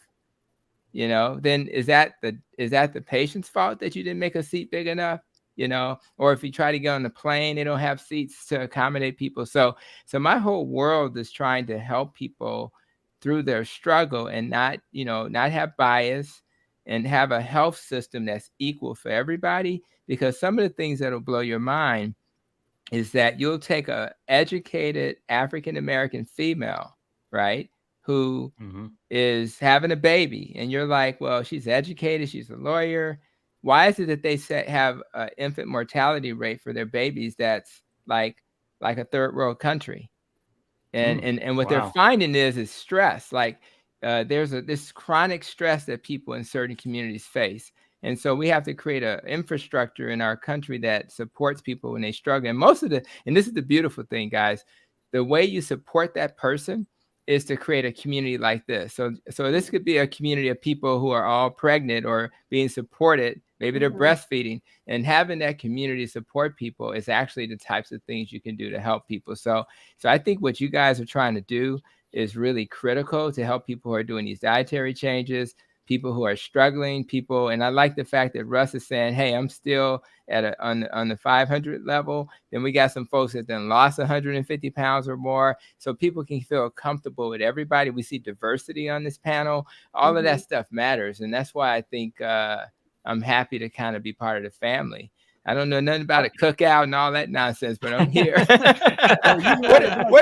you know, then is that the patient's fault that you didn't make a seat big enough? You know, or if you try to get on the plane, they don't have seats to accommodate people. So my whole world is trying to help people through their struggle and not have bias and have a health system that's equal for everybody. Because some of the things that'll blow your mind is that you'll take a educated African-American female, right, who is having a baby, and you're like, well, she's educated, she's a lawyer. Why is it that they have an infant mortality rate for their babies that's like a third world country? And what they're finding is stress. Like there's this chronic stress that people in certain communities face. And so we have to create an infrastructure in our country that supports people when they struggle. And this is the beautiful thing, guys, the way you support that person is to create a community like this. So this could be a community of people who are all pregnant or being supported. Maybe they're breastfeeding, and having that community support people is actually the types of things you can do to help people. So I think what you guys are trying to do is really critical to help people who are doing these dietary changes, people who are struggling, and I like the fact that Russ is saying, hey, I'm still on the 500 level. Then we got some folks that then lost 150 pounds or more. So people can feel comfortable with everybody. We see diversity on this panel. All of that stuff matters. And that's why I think I'm happy to kind of be part of the family. I don't know nothing about a cookout and all that nonsense, but I'm here. Where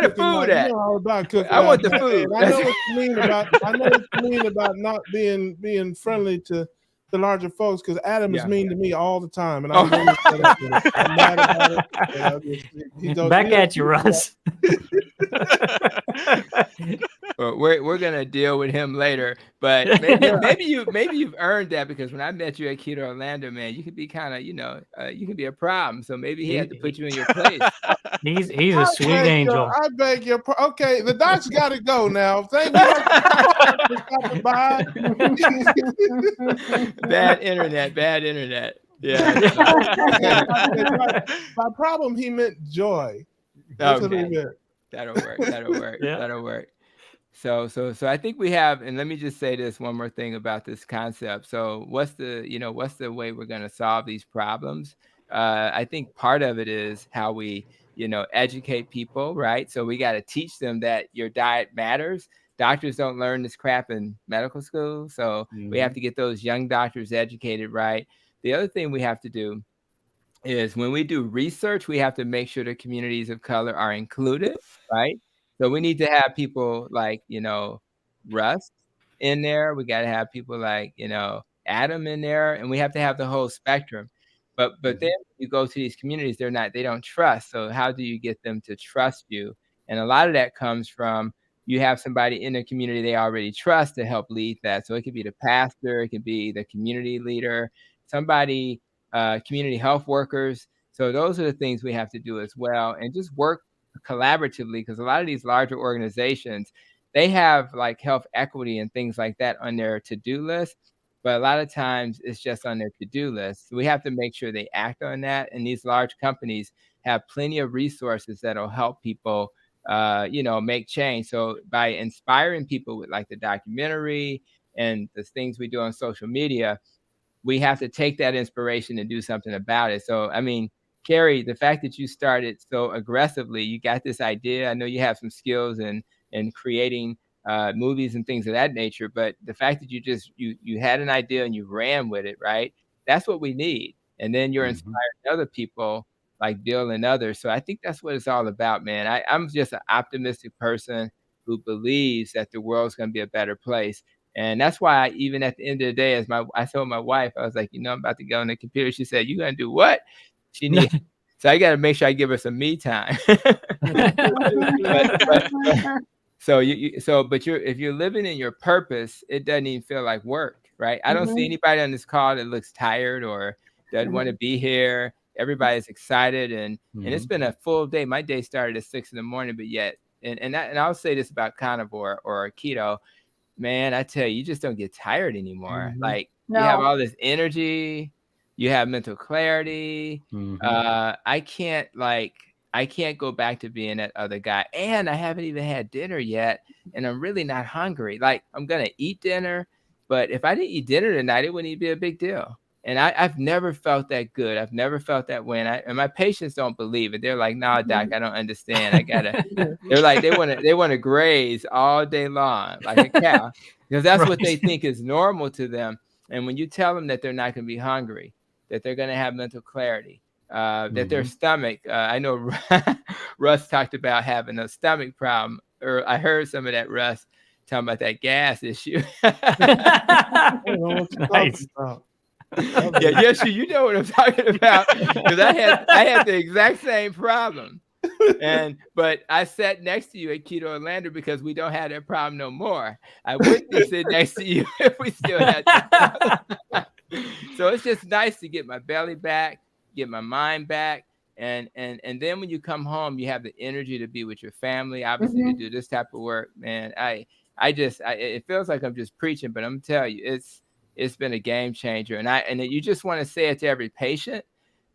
the food at? All about cooking. I want the food. I know what you mean about not being friendly to the larger folks, because Adam is mean to me all the time, and I'm mad about it. Back at you, Russ. Well, we're gonna deal with him later, but maybe you've earned that, because when I met you at Keto Orlando, man, you could be kind of you can be a problem. So maybe he had to put you in your place. He's a sweet angel. I beg your okay. The doc's got to go now. Thank you for stopping by. Bad internet. Yeah. My problem, he meant joy. Okay. That'll work. Yeah. That'll work. So I think we have, and let me just say this one more thing about this concept. So what's the way we're going to solve these problems? I think part of it is how we, educate people, right? So we got to teach them that your diet matters. Doctors don't learn this crap in medical school. So we have to get those young doctors educated, right? The other thing we have to do is when we do research, we have to make sure the communities of color are included, right? So we need to have people like, Russ in there. We got to have people like, Adam in there, and we have to have the whole spectrum. But then you go to these communities, they don't trust. So how do you get them to trust you? And a lot of that comes from you have somebody in the community they already trust to help lead that. So it could be the pastor, it could be the community leader, somebody, community health workers. So those are the things we have to do as well, and just work collaboratively, because a lot of these larger organizations, they have like health equity and things like that on their to-do list, but a lot of times it's just on their to-do list. So we have to make sure they act on that, and these large companies have plenty of resources that'll help people make change. So by inspiring people with like the documentary and the things we do on social media, we have to take that inspiration and do something about it. So, I mean, Carrie, the fact that you started so aggressively, you got this idea. I know you have some skills in creating movies and things of that nature, but the fact that you had an idea and you ran with it, right? That's what we need. And then you're inspiring other people like Bill and others. So I think that's what it's all about, man. I'm just an optimistic person. who believes that the world's going to be a better place. And that's why even at the end of the day, I told my wife, I was like, I'm about to go on the computer. She said, "You going to do what?" She needs. So I got to make sure I give her some me time. So if you're living in your purpose, it doesn't even feel like work, right? I don't see anybody on this call that looks tired or doesn't want to be here. Everybody's excited, and it's been a full day. My day started at 6 a.m, but yet, and I'll say this about carnivore or keto, man. I tell you, you just don't get tired anymore. Like you have all this energy, you have mental clarity. I can't go back to being that other guy. And I haven't even had dinner yet. And I'm really not hungry. Like I'm going to eat dinner. But if I didn't eat dinner tonight, it wouldn't even be a big deal. And I've never felt that good. I've never felt that way. And my patients don't believe it. They're like, "No, doc, I don't understand. I gotta." They're like, they want to graze all day long like a cow, because that's what they think is normal to them. And when you tell them that they're not going to be hungry, that they're going to have mental clarity, that their stomach, I know Russ talked about having a stomach problem, or I heard some of that, Russ, talking about that gas issue. I don't know what you're talking about. Yeah, yes, you know what I'm talking about, because I had the exact same problem. But I sat next to you at Keto Orlando because we don't have that problem no more. I wouldn't be sitting next to you if we still had that problem. So it's just nice to get my belly back, get my mind back. And then when you come home, you have the energy to be with your family, obviously to do this type of work, man. It feels like I'm just preaching, but I'm telling you, it's been a game changer. And you just want to say it to every patient,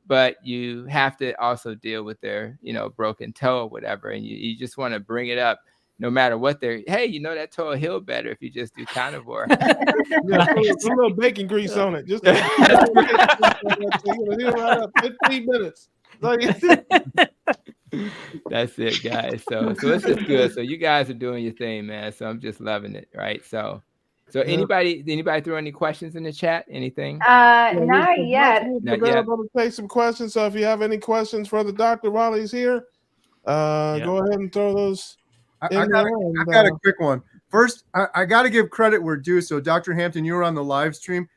but you have to also deal with their, broken toe or whatever. And you just want to bring it up no matter what hey, that toe will heal better if you just do carnivore. Yeah, put a little bacon grease on it. Just 15 minutes. That's it, guys. So it's just good. So you guys are doing your thing, man. So I'm just loving it, right? So anybody throw any questions in the chat? Anything? Not yet. Not yet. To take some questions. So if you have any questions for the doctor while he's here, go ahead and throw those. I got a quick one. First, I got to give credit where due. So Dr. Hampton, you were on the live stream.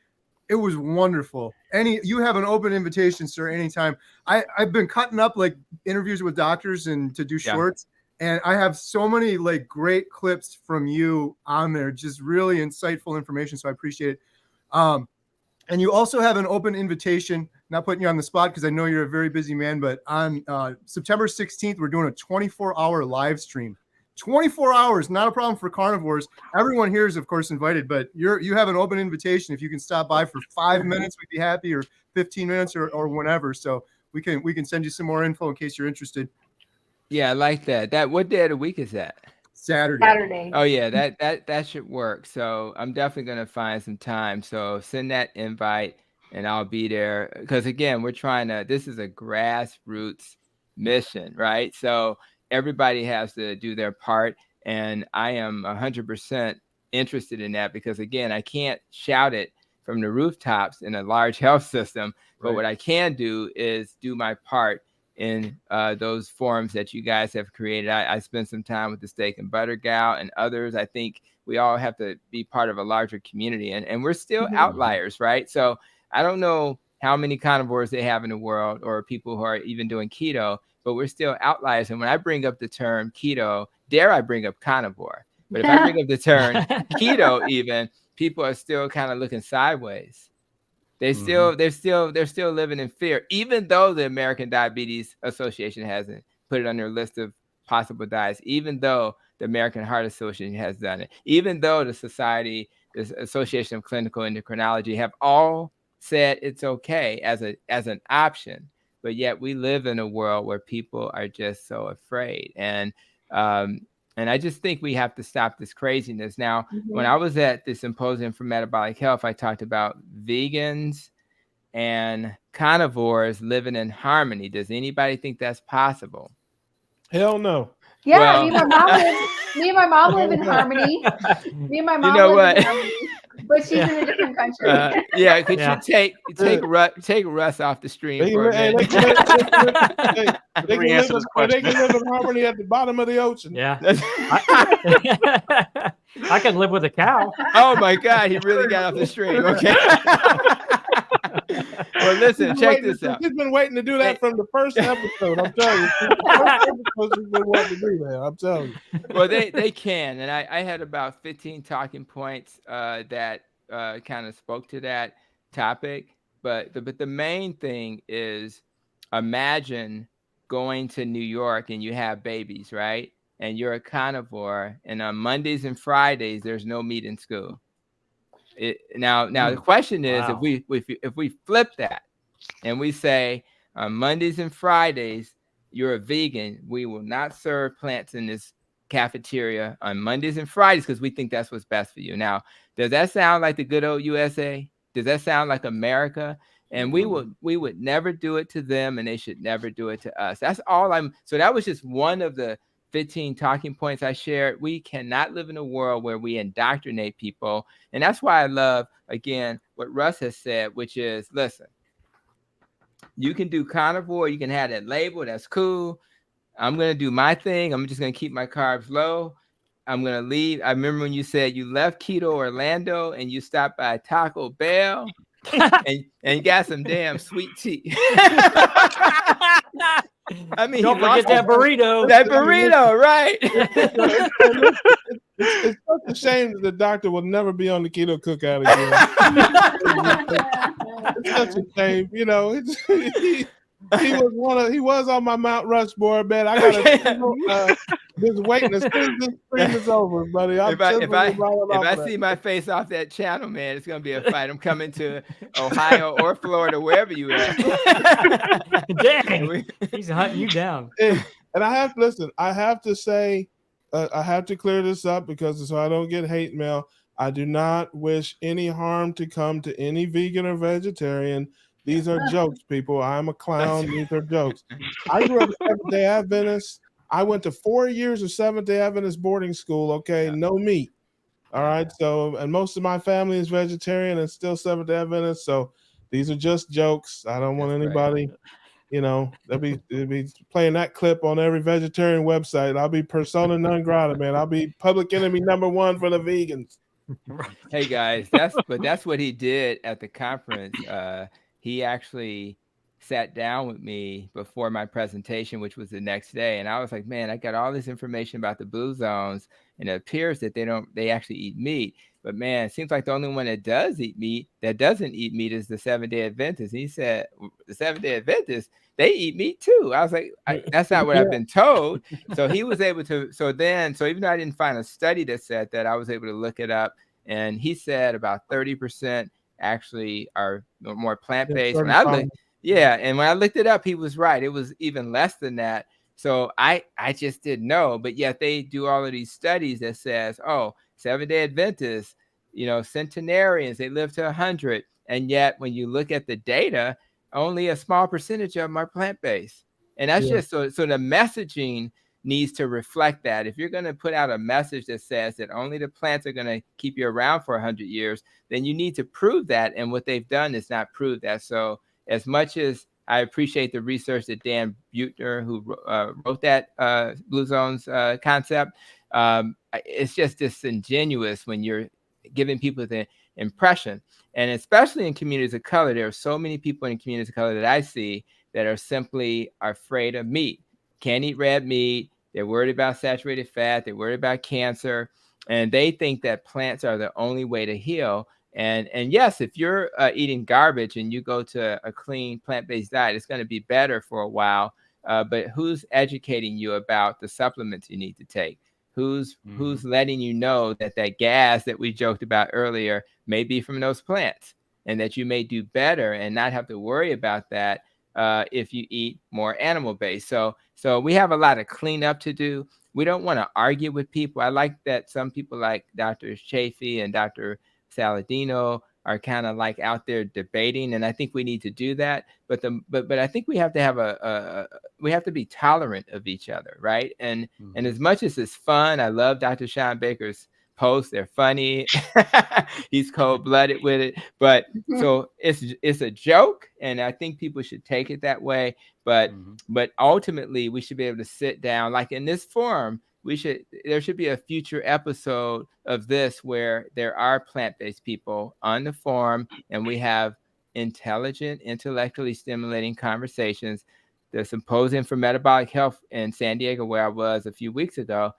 It was wonderful. You have an open invitation, sir, anytime. I've been cutting up like interviews with doctors and to do shorts. And I have so many like great clips from you on there, just really insightful information. So I appreciate it. And you also have an open invitation, not putting you on the spot because I know you're a very busy man, but on September 16th, we're doing a 24-hour live stream. 24 hours, not a problem for carnivores. Everyone here is, of course, invited, but you have an open invitation. If you can stop by for 5 minutes, we'd be happy, or 15 minutes or whenever. So we can send you some more info in case you're interested. Yeah, I like that. What day of the week is that? Saturday. Oh yeah, that should work. So I'm definitely gonna find some time. So send that invite and I'll be there. Because again, this is a grassroots mission, right? So everybody has to do their part. And I am 100% interested in that because again, I can't shout it from the rooftops in a large health system, but what I can do is do my part in those forums that you guys have created. I spent some time with the Steak and Butter Gal and others. I think we all have to be part of a larger community, and we're still outliers, right? So I don't know how many carnivores they have in the world or people who are even doing keto, but we're still outliers. And when I bring up the term keto, dare I bring up carnivore? But if I bring up the term keto, even people are still kind of looking sideways. They're still living in fear, even though the American Diabetes Association hasn't put it on their list of possible diets, even though the American Heart Association has done it, even though the Association of Clinical Endocrinology have all said it's okay as an option. But yet we live in a world where people are just so afraid. And I just think we have to stop this craziness. Now, when I was at the Symposium for Metabolic Health, I talked about vegans and carnivores living in harmony. Does anybody think that's possible? Hell no. Yeah, I mean, my mom Me and my mom live in harmony. Me and my mom know live what? in harmony, but she's in a different country. Yeah, could Yeah. you take Russ off the stream They for a can, minute? they can live in harmony at the bottom of the ocean. Yeah. I can live with a cow. Oh my God, he really got off the stream. Okay. Well, listen, check this out. He's been waiting to do that from the first episode. I'm telling you. The first episode he's been wanting to do that. I'm telling you. Well, they can, and I had about 15 talking points that kind of spoke to that topic. But the main thing is, imagine going to New York and you have babies, right? And you're a carnivore, and on Mondays and Fridays there's no meat in school. Now the question is, Wow. if we flip that and we say on Mondays and Fridays you're a vegan, we will not serve plants in this cafeteria on Mondays and Fridays because we think that's what's best for you. Now, does that sound like the good old USA? Does that sound like America? And we would never do it to them, and they should never do it to us. That's all so that was just one of the 15 talking points I shared. We cannot live in a world where we indoctrinate people. And that's why I love, again, what Russ has said, which is, listen, you can do carnivore, you can have that label, that's cool. I'm going to do my thing. I'm just going to keep my carbs low. I'm going to leave. I remember when you said you left Keto Orlando and you stopped by Taco Bell and you got some damn sweet tea. I mean, don't forget that burrito. That burrito, right? It's such a shame that the doctor will never be on the Keto Cookout again. It's such a shame, you know. He was on my Mount Rushmore, man. I gotta just waiting as soon as this stream is over, buddy. If I see my face off that channel, man, it's gonna be a fight. I'm coming to Ohio or Florida, wherever you at. Dang, he's hunting you down. And I have to say, I have to clear this up because so I don't get hate mail. I do not wish any harm to come to any vegan or vegetarian. These are jokes, people. I'm a clown. These are jokes. I grew up Seventh-day Adventist. I went to 4 years of Seventh-day Adventist boarding school. Okay, no meat. All right. So, and most of my family is vegetarian and still Seventh-day Adventist. So, these are just jokes. I don't want anybody, you know, they'll be playing that clip on every vegetarian website. I'll be persona non grata, man. I'll be public enemy #1 for the vegans. Hey guys, that's what he did at the conference. He actually sat down with me before my presentation, which was the next day. And I was like, man, I got all this information about the blue zones, and it appears that they actually eat meat. But man, it seems like the only one that doesn't eat meat is the Seventh-day Adventists. And he said, the Seventh-day Adventists, they eat meat too. I was like, that's not what I've been told. So he was able to, so even though I didn't find a study that said that, I was able to look it up. And he said about 30% actually are more plant-based. And when I looked it up, he was right. It was even less than that. So I just didn't know. But yet they do all of these studies that says, oh, Seventh-day Adventists, you know, centenarians, they live to 100. And yet when you look at the data, only a small percentage of them are plant-based. And that's just so the messaging needs to reflect that. If you're going to put out a message that says that only the plants are going to keep you around for 100 years, then you need to prove that. And what they've done is not prove that. So as much as I appreciate the research that Dan Buettner, who wrote that Blue Zones concept, it's just disingenuous when you're giving people the impression. And especially in communities of color, there are so many people in communities of color that I see that are simply afraid of meat. Can't eat red meat. They're worried about saturated fat. They're worried about cancer. And they think that plants are the only way to heal. And yes, if you're eating garbage and you go to a clean plant-based diet, it's going to be better for a while. But who's educating you about the supplements you need to take? Who's letting you know that gas that we joked about earlier may be from those plants, and that you may do better and not have to worry about that if you eat more animal-based. So we have a lot of cleanup to do. We don't want to argue with people. I like that some people like Dr. Chafee and Dr. Saladino are kind of like out there debating, and I think we need to do that. But I think we have to have we have to be tolerant of each other, right? And as much as it's fun, I love Dr. Sean Baker's posts. They're funny. He's cold-blooded with it, but so it's a joke, and I think people should take it that way. But ultimately, we should be able to sit down, like in this forum. There should be a future episode of this where there are plant-based people on the forum, and we have intelligent, intellectually stimulating conversations. The Symposium for Metabolic Health in San Diego, where I was a few weeks ago,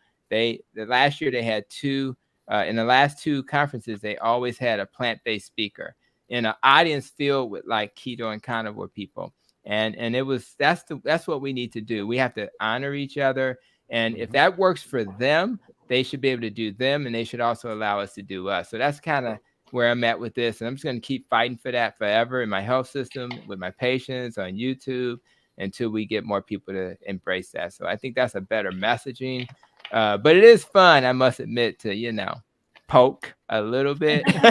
last year they had two. In the last two conferences, they always had a plant-based speaker in an audience filled with like keto and carnivore people, and that's what we need to do. We have to honor each other. And if that works for them, they should be able to do them, and they should also allow us to do us. So that's kind of where I'm at with this. And I'm just going to keep fighting for that forever in my health system, with my patients, on YouTube, until we get more people to embrace that. So I think that's a better messaging. But it is fun, I must admit, to, poke a little bit. All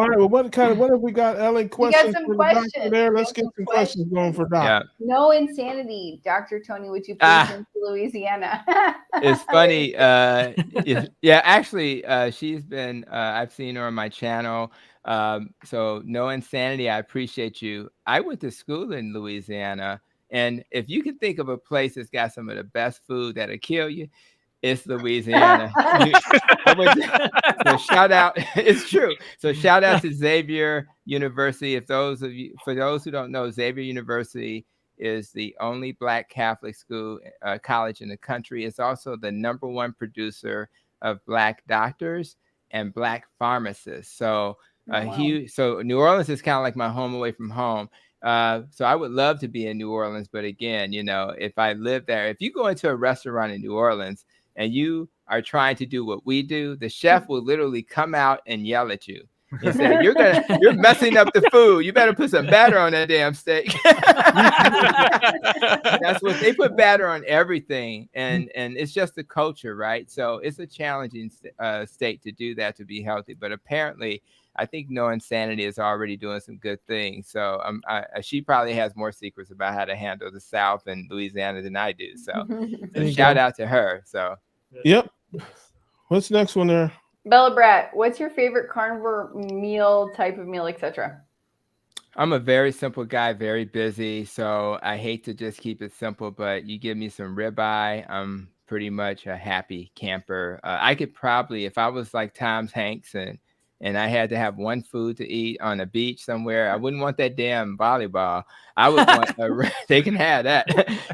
right. Well, what have we got, Ellen? Questions some for the questions. doctor there? Let's get some questions going for Doc. Yeah. No insanity, Dr. Tony. Would you please move to Louisiana? It's funny. Actually, she's been. I've seen her on my channel. So no insanity. I appreciate you. I went to school in Louisiana, and if you can think of a place that's got some of the best food that'll kill you, it's Louisiana. So shout out. It's true. So shout out to Xavier University. For those who don't know, Xavier University is the only Black Catholic school college in the country. It's also the #1 producer of Black doctors and Black pharmacists. So so New Orleans is kind of like my home away from home. So I would love to be in New Orleans, but again, if I live there, if you go into a restaurant in New Orleans and you are trying to do what we do, the chef will literally come out and yell at you and say, you're messing up the food. You better put some batter on that damn steak. That's what they put, batter on everything. And it's just the culture, right? So it's a challenging state to do that, to be healthy. But apparently, I think No Insanity is already doing some good things. So she probably has more secrets about how to handle the South and Louisiana than I do. So shout out to her. So yep. What's the next one there? Bella Brat, what's your favorite carnivore meal, type of meal, etc.? I'm a very simple guy, very busy. So I hate to just keep it simple, but you give me some ribeye, I'm pretty much a happy camper. I could probably, if I was like Tom Hanks and I had to have one food to eat on a beach somewhere, I wouldn't want that damn volleyball. I would want they can have that.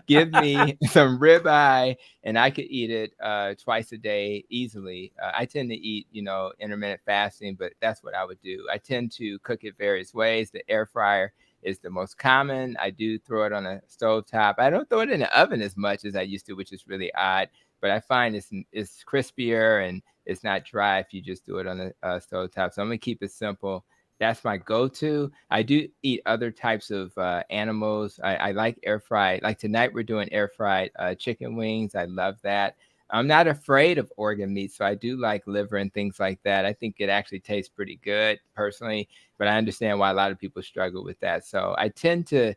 Give me some ribeye, and I could eat it twice a day easily. I tend to eat, intermittent fasting, but that's what I would do. I tend to cook it various ways. The air fryer is the most common. I do throw it on a stovetop. I don't throw it in the oven as much as I used to, which is really odd. But I find it's crispier and it's not dry if you just do it on the stovetop. So I'm gonna keep it simple. That's my go-to. I do eat other types of animals. I like air fried. Like tonight, we're doing air fried chicken wings. I love that. I'm not afraid of organ meat, so I do like liver and things like that. I think it actually tastes pretty good personally, but I understand why a lot of people struggle with that. So I tend to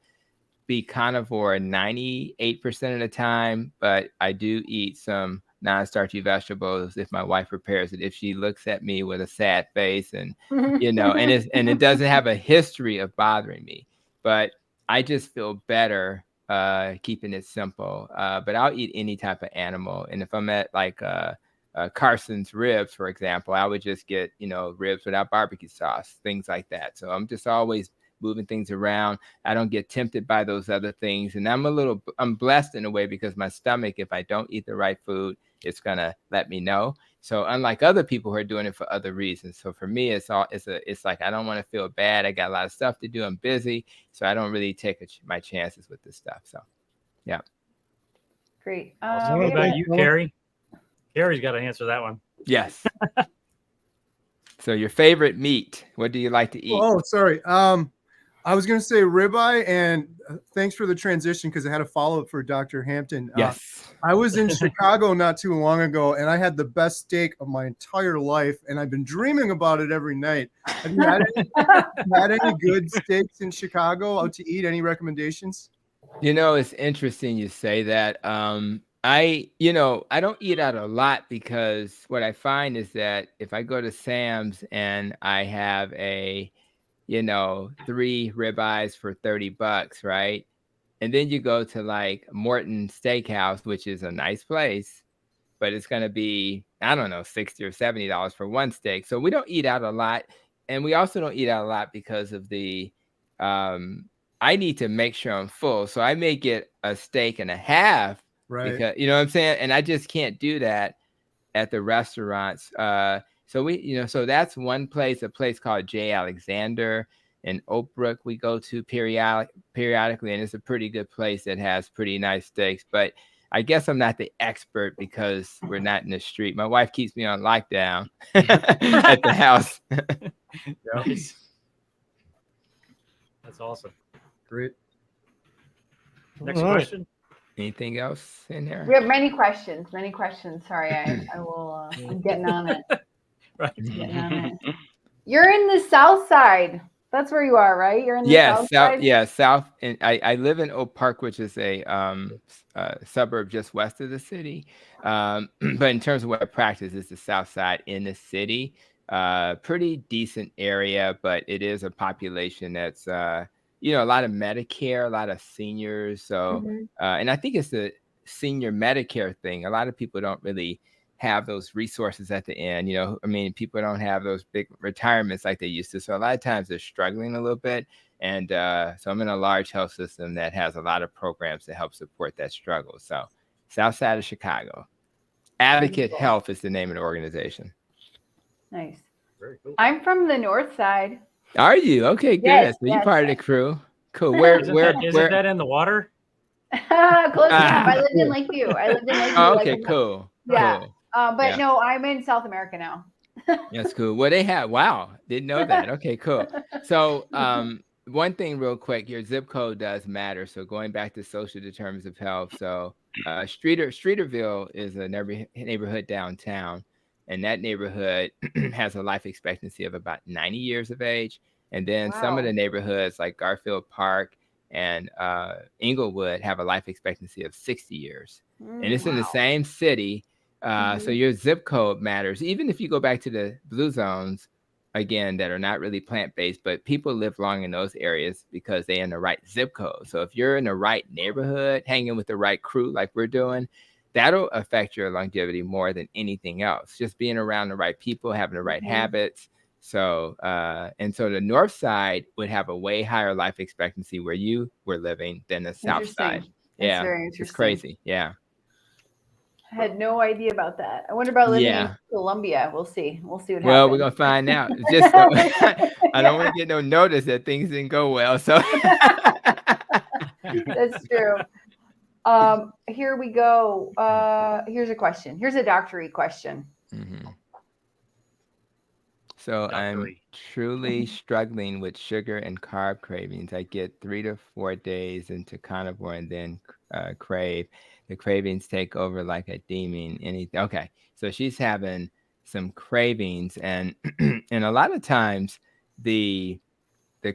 be carnivore 98% of the time, but I do eat some non-starchy vegetables if my wife prepares it. If she looks at me with a sad face and and it doesn't have a history of bothering me, but I just feel better keeping it simple. But I'll eat any type of animal, and if I'm at like Carson's ribs, for example, I would just get ribs without barbecue sauce, things like that. So I'm just always moving things around. I don't get tempted by those other things. And I'm blessed in a way because my stomach, if I don't eat the right food, it's going to let me know. So unlike other people who are doing it for other reasons. So for me, it's like, I don't want to feel bad. I got a lot of stuff to do. I'm busy. So I don't really take my chances with this stuff. So, yeah. Great. What about you, Carrie? Carrie's got to answer that one. Yes. So your favorite meat, what do you like to eat? Oh, sorry. I was going to say ribeye, and thanks for the transition because I had a follow-up for Dr. Hampton. Yes. I was in Chicago not too long ago, and I had the best steak of my entire life, and I've been dreaming about it every night. Have you had any good steaks in Chicago out to eat? Any recommendations? It's interesting you say that. I don't eat out a lot because what I find is that if I go to Sam's and I have a 3 ribeyes for $30, right? And then you go to like Morton Steakhouse, which is a nice place, but it's going to be, I don't know, $60 or $70 for one steak. So we don't eat out a lot. And we also don't eat out a lot because of I need to make sure I'm full. So I may get a steak and a half, Right. because, you know what I'm saying? And I just can't do that at the restaurants. So that's one place, a place called J. Alexander in Oak Brook we go to periodically, and it's a pretty good place that has pretty nice steaks. But I guess I'm not the expert because we're not in the street. My wife keeps me on lockdown at the house. Nice. That's awesome. Great. Next All right. question. Anything else in there? We have many questions. Sorry, I will. I'm getting on it. Right. Getting on it. You're in the South Side. That's where you are, right? You're in the South Side. Yeah, South. And I live in Oak Park, which is a suburb just west of the city. But in terms of what I practice, it's the South Side in the city. Pretty decent area, but it is a population that's a lot of Medicare, a lot of seniors. So, and I think it's the senior Medicare thing. A lot of people don't really have those resources at the end. People don't have those big retirements like they used to. So a lot of times they're struggling a little bit. And so I'm in a large health system that has a lot of programs to help support that struggle. So South Side of Chicago. Advocate Health is the name of the organization. Nice. Very cool. I'm from the North Side. Are you? Okay, good. Yes, So you're part of the crew. Cool. Isn't that in the water? Close enough. I lived in Lakeview. Oh, okay, cool. Yeah. Cool. But Yeah. no, I'm in South America now. That's cool. Well, didn't know that. Okay, cool. So one thing real quick, your zip code does matter. So going back to social determinants of health. So Streeterville is a neighborhood downtown, and that neighborhood has a life expectancy of about 90 years of age. And then some of the neighborhoods like Garfield Park and Inglewood have a life expectancy of 60 years. And it's in the same city. So your zip code matters. Even if you go back to the blue zones, again, that are not really plant-based, but people live long in those areas because they're in the right zip code. So if you're in the right neighborhood, hanging with the right crew like we're doing, that'll affect your longevity more than anything else. Just being around the right people, having the right habits. So, so the North Side would have a way higher life expectancy where you were living than the South Side. That's very interesting. It's crazy. Yeah. I had no idea about that. I wonder about living in Colombia. We'll see. We'll see what happens. Well, we're gonna find out. Just so, I don't want to get no notice that things didn't go well. So that's true. Here we go. Here's a question. Here's a doctor-y question. So I'm truly struggling with sugar and carb cravings. I get 3 to 4 days into carnivore and then crave. The cravings take over like a demon. Okay, so she's having some cravings, and and a lot of times the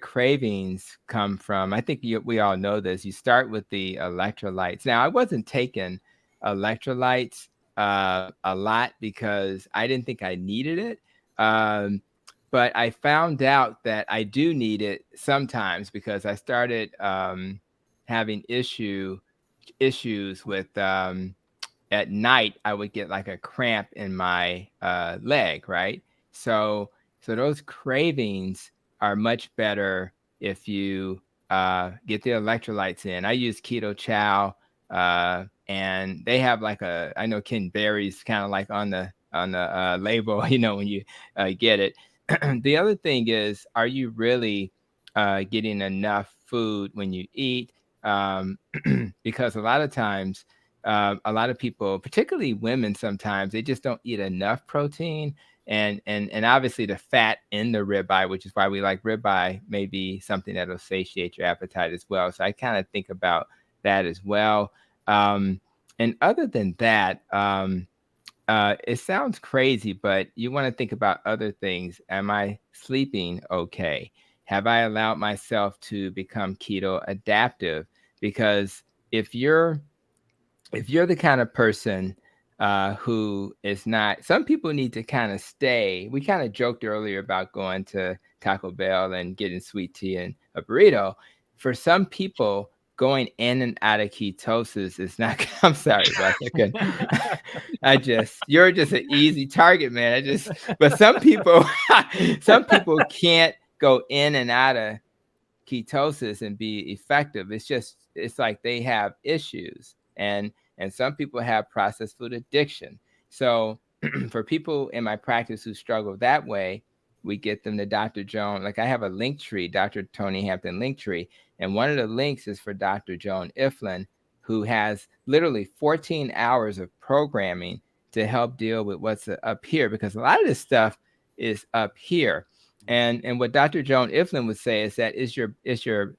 cravings come from, I think we all know this. You start with the electrolytes. Now, I wasn't taking electrolytes a lot because I didn't think I needed it. But I found out that I do need it sometimes because I started having issues with at night I would get like a cramp in my leg, right? So those cravings are much better if you get the electrolytes in. I use Keto Chow, and they have like I know Ken Berry's kind of like on the label, when you get it. The other thing is, are you really getting enough food when you eat? Because a lot of times, a lot of people, particularly women, sometimes they just don't eat enough protein. and obviously the fat in the ribeye, which is why we like ribeye, may be something that'll satiate your appetite as well. So I kind of think about that as well. And other than that, it sounds crazy, but you want to think about other things. Am I sleeping okay? Have I allowed myself to become keto adaptive? Because if you're the kind of person who is not, some people need to kind of stay. We kind of joked earlier about going to Taco Bell and getting sweet tea and a burrito. For some people, going in and out of ketosis is not. I'm sorry, Russ. You're just an easy target, man. But some people can't go in and out of ketosis and be effective. It's like they have issues, and some people have processed food addiction. So for people in my practice who struggle that way, we get them to Dr. Joan. Like I have a link tree, Dr. Tony Hampton link tree. And one of the links is for Dr. Joan Iflin, who has literally 14 hours of programming to help deal with what's up here, because a lot of this stuff is up here. And what Dr. Joan Iflin would say is that it's your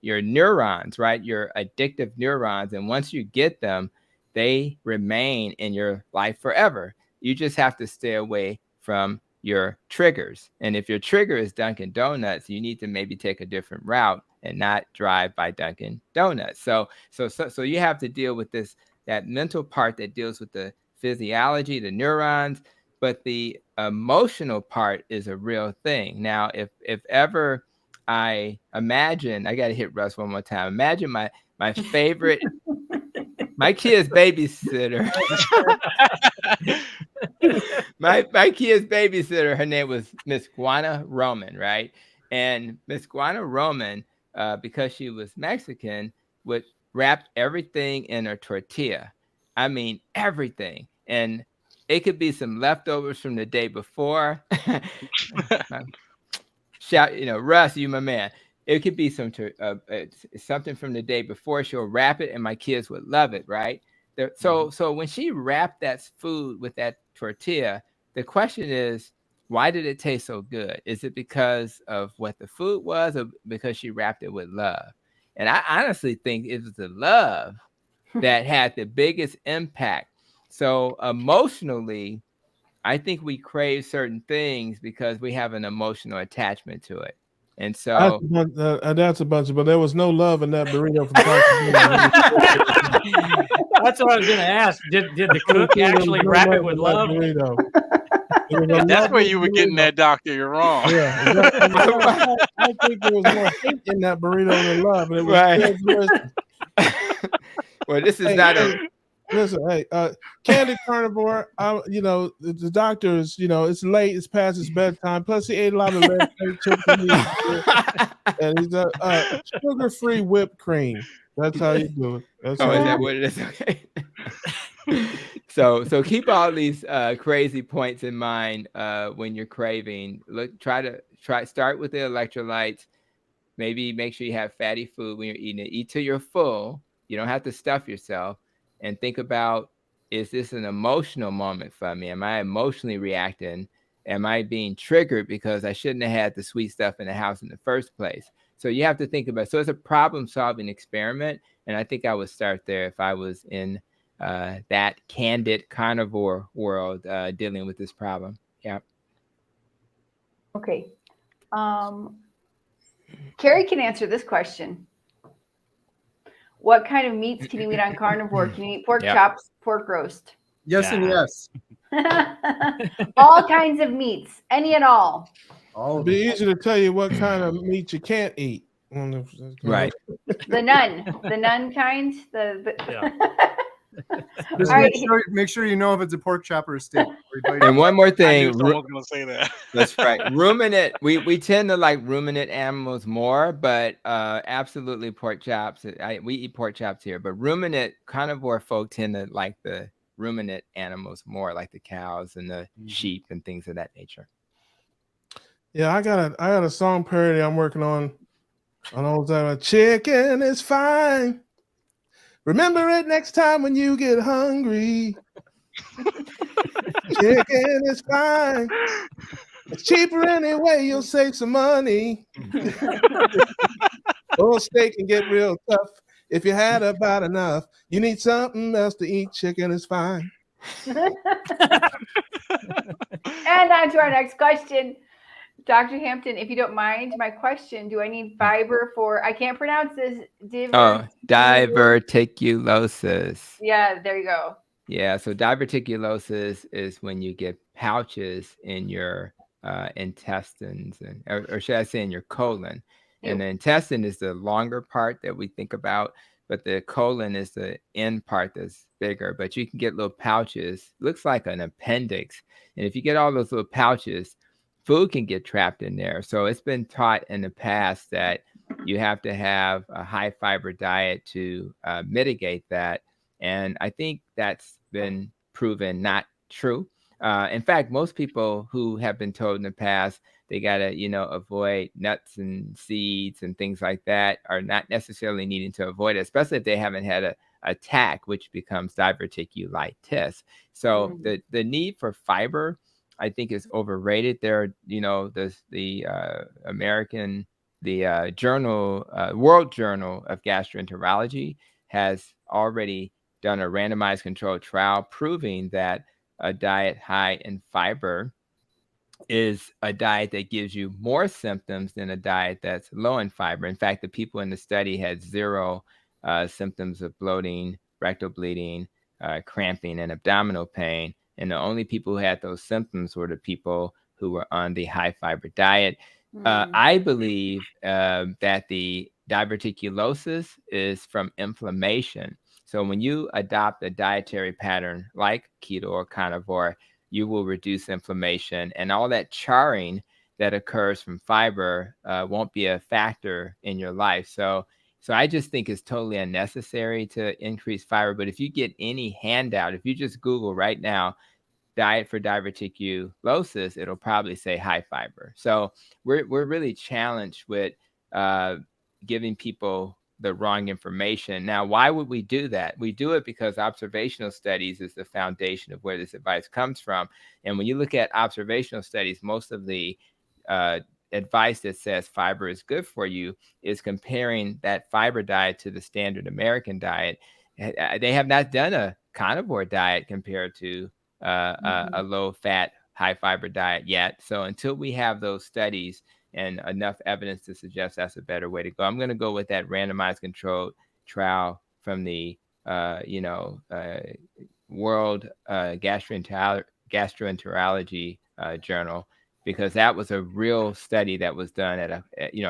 neurons, right? Your addictive neurons. And once you get them, they remain in your life forever. You just have to stay away from your triggers. And if your trigger is Dunkin' Donuts, you need to maybe take a different route and not drive by Dunkin' Donuts. So you have to deal with that mental part that deals with the physiology, the neurons, but the emotional part is a real thing. Now, if ever I got to hit Russ one more time. Imagine my favorite, my kid's babysitter. my kid's babysitter, her name was Miss Guana Roman, right? And Miss Guana Roman, because she was Mexican, would wrap everything in a tortilla. I mean, everything. And it could be some leftovers from the day before. Russ, you my man. It could be something from the day before. She'll wrap it, and my kids would love it, right? So when she wrapped that food with that tortilla, the question is, why did it taste so good? Is it because of what the food was, or because she wrapped it with love? And I honestly think it was the love that had the biggest impact. So emotionally, I think we crave certain things because we have an emotional attachment to it. And so that's a bunch of, but there was no love in that burrito from That's what I was going to ask. Did the cook actually wrap it with love? That's where you were getting that, doctor. You're wrong. Yeah, exactly. I think there was more hate in that burrito than love. And it was right. Well, this is not a. Listen, hey, Candid Carnivore. The doctor is, it's late. It's past his bedtime. Plus, he ate a lot of red chips and he's sugar-free whipped cream. That's how you do it. Is that what it is? Okay. So keep all these crazy points in mind when you're craving. Start with the electrolytes. Maybe make sure you have fatty food when you're eating it. Eat till you're full. You don't have to stuff yourself. And think about, is this an emotional moment for me? Am I emotionally reacting? Am I being triggered because I shouldn't have had the sweet stuff in the house in the first place? So you have to think about it. So it's a problem-solving experiment. And I think I would start there if I was in that candid carnivore world dealing with this problem. Yeah. Okay. Carrie can answer this question. What kind of meats can you eat on carnivore? Can you eat pork chops, pork roast? Yes and yes. All kinds of meats, any and all. It'd be easy to tell you what kind of meat you can't eat. Right. The none kind. Just make sure you know if it's a pork chop or a steak. And one more thing, someone's gonna say that. That's right. Ruminant. We tend to like ruminant animals more, but absolutely pork chops. We eat pork chops here, but ruminant carnivore folk tend to like the ruminant animals more, like the cows and the sheep and things of that nature. Yeah, I got a song parody I'm working on. I know that chicken is fine. Remember it next time when you get hungry. Chicken is fine. It's cheaper anyway. You'll save some money. Old steak can get real tough if you had about enough. You need something else to eat. Chicken is fine. And on to our next question. Dr. Hampton, if you don't mind, my question, do I need fiber for, I can't pronounce this. Diverticulosis. Yeah, there you go. Yeah, so diverticulosis is when you get pouches in your intestines, or should I say in your colon. And the intestine is the longer part that we think about, but the colon is the end part that's bigger. But you can get little pouches, looks like an appendix. And if you get all those little pouches, food can get trapped in there. So it's been taught in the past that you have to have a high fiber diet to mitigate that. And I think that's been proven not true. In fact, most people who have been told in the past they got to, avoid nuts and seeds and things like that are not necessarily needing to avoid it, especially if they haven't had an attack, which becomes diverticulitis. So the need for fiber, I think, is overrated. There are, the World Journal of Gastroenterology has already done a randomized controlled trial proving that a diet high in fiber is a diet that gives you more symptoms than a diet that's low in fiber. In fact, the people in the study had 0 symptoms of bloating, rectal bleeding, cramping, and abdominal pain. And the only people who had those symptoms were the people who were on the high fiber diet. I believe that the diverticulosis is from inflammation. So when you adopt a dietary pattern like keto or carnivore, you will reduce inflammation, and all that charring that occurs from fiber won't be a factor in your life. So I just think it's totally unnecessary to increase fiber. But if you get any handout, if you just Google right now, diet for diverticulosis, it'll probably say high fiber. So we're really challenged with giving people the wrong information. Now, why would we do that? We do it because observational studies is the foundation of where this advice comes from. And when you look at observational studies, most of the advice that says fiber is good for you is comparing that fiber diet to the standard American diet. They have not done a carnivore diet compared to a low fat, high fiber diet yet. So until we have those studies and enough evidence to suggest that's a better way to go, I'm going to go with that randomized controlled trial from the World Gastroenterology Journal, because that was a real study that was done at a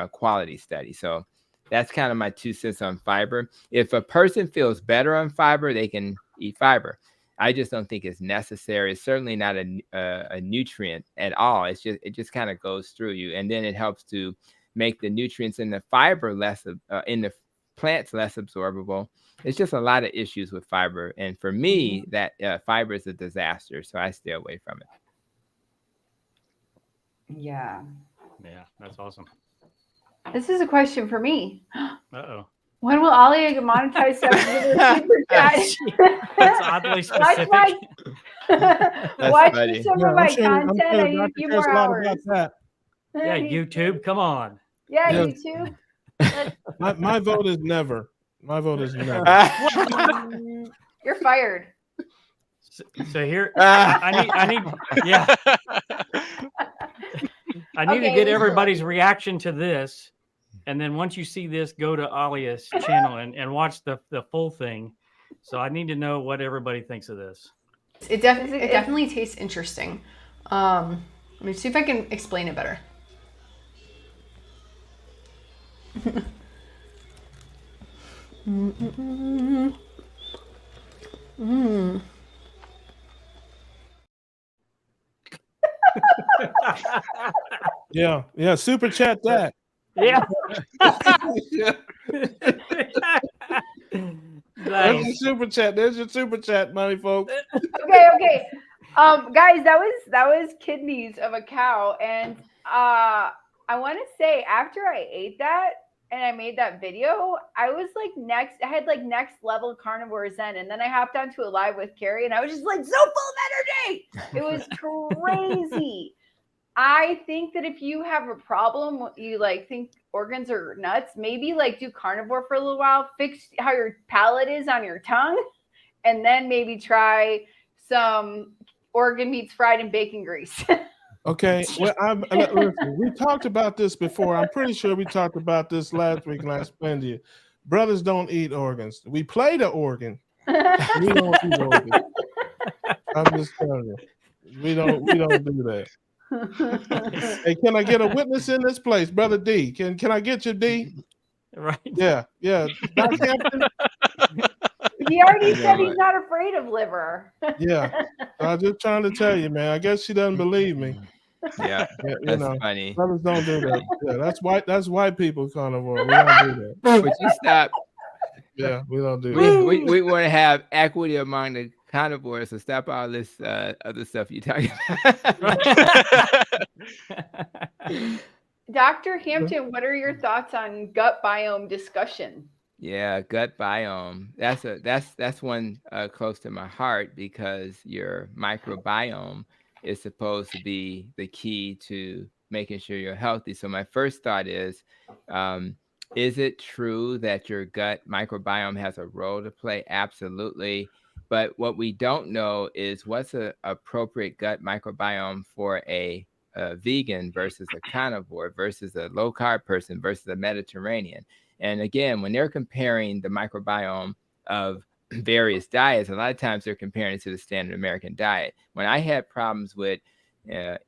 quality study. So that's kind of my 2 cents on fiber. If a person feels better on fiber, they can eat fiber. I just don't think it's necessary. It's certainly not a nutrient at all. It just kind of goes through you, and then it helps to make the nutrients in the fiber less in the plants less absorbable. It's just a lot of issues with fiber, and for me, that fiber is a disaster. So I stay away from it. Yeah, that's awesome. This is a question for me. Uh-oh. When will Ollie monetize stuff with a super chat? That's oddly specific. Watch some of my content. I need a few more hours. Yeah, YouTube, come on. Yeah, YouTube. My vote is never. My vote is never. You're fired. So here, I need to get everybody's reaction to this. And then once you see this, go to Alia's channel and watch the full thing. So I need to know what everybody thinks of this. It definitely tastes interesting. Let me see if I can explain it better. Yeah. Super chat that. Yeah. There's your super chat. There's your super chat money, folks. Okay. Guys, that was kidneys of a cow, and I want to say after I ate that and I made that video, I was like I had like next level carnivore zen, and then I hopped onto a live with Carrie, and I was just like so full of energy. It was crazy. I think that if you have a problem, you like think organs are nuts, maybe like do carnivore for a little while, fix how your palate is on your tongue, and then maybe try some organ meats fried in bacon grease. Okay, well, listen, we talked about this before. I'm pretty sure we talked about this last week, and I explained to you. Brothers don't eat organs. We play the organ. We don't eat organs. I'm just telling you. We don't do that. Hey, can I get a witness in this place, Brother D? Can I get you, D? Right. Yeah. Doc Hampton? He already said he's not afraid of liver. Yeah. So I'm just trying to tell you, man. I guess she doesn't believe me. Yeah, that's funny. Brothers don't do that. Yeah, that's white people carnivore. We don't do that. Would you stop? Yeah, we don't do that. We want to have equity among the carnivores, so stop all this other stuff you're talking about. Dr. Hampton, what are your thoughts on gut biome discussion? Yeah, gut biome. That's one close to my heart, because your microbiome is supposed to be the key to making sure you're healthy. So my first thought is it true that your gut microbiome has a role to play? Absolutely. But what we don't know is what's an appropriate gut microbiome for a vegan versus a carnivore versus a low carb person versus a Mediterranean. And again, when they're comparing the microbiome of various diets, a lot of times they're comparing it to the standard American diet. When I had problems with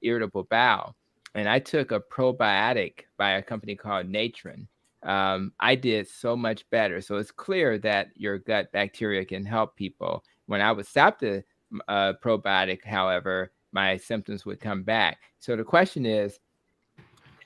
irritable bowel, and I took a probiotic by a company called Natron, I did so much better. So it's clear that your gut bacteria can help people. When I would stop the probiotic, however, my symptoms would come back. So the question is,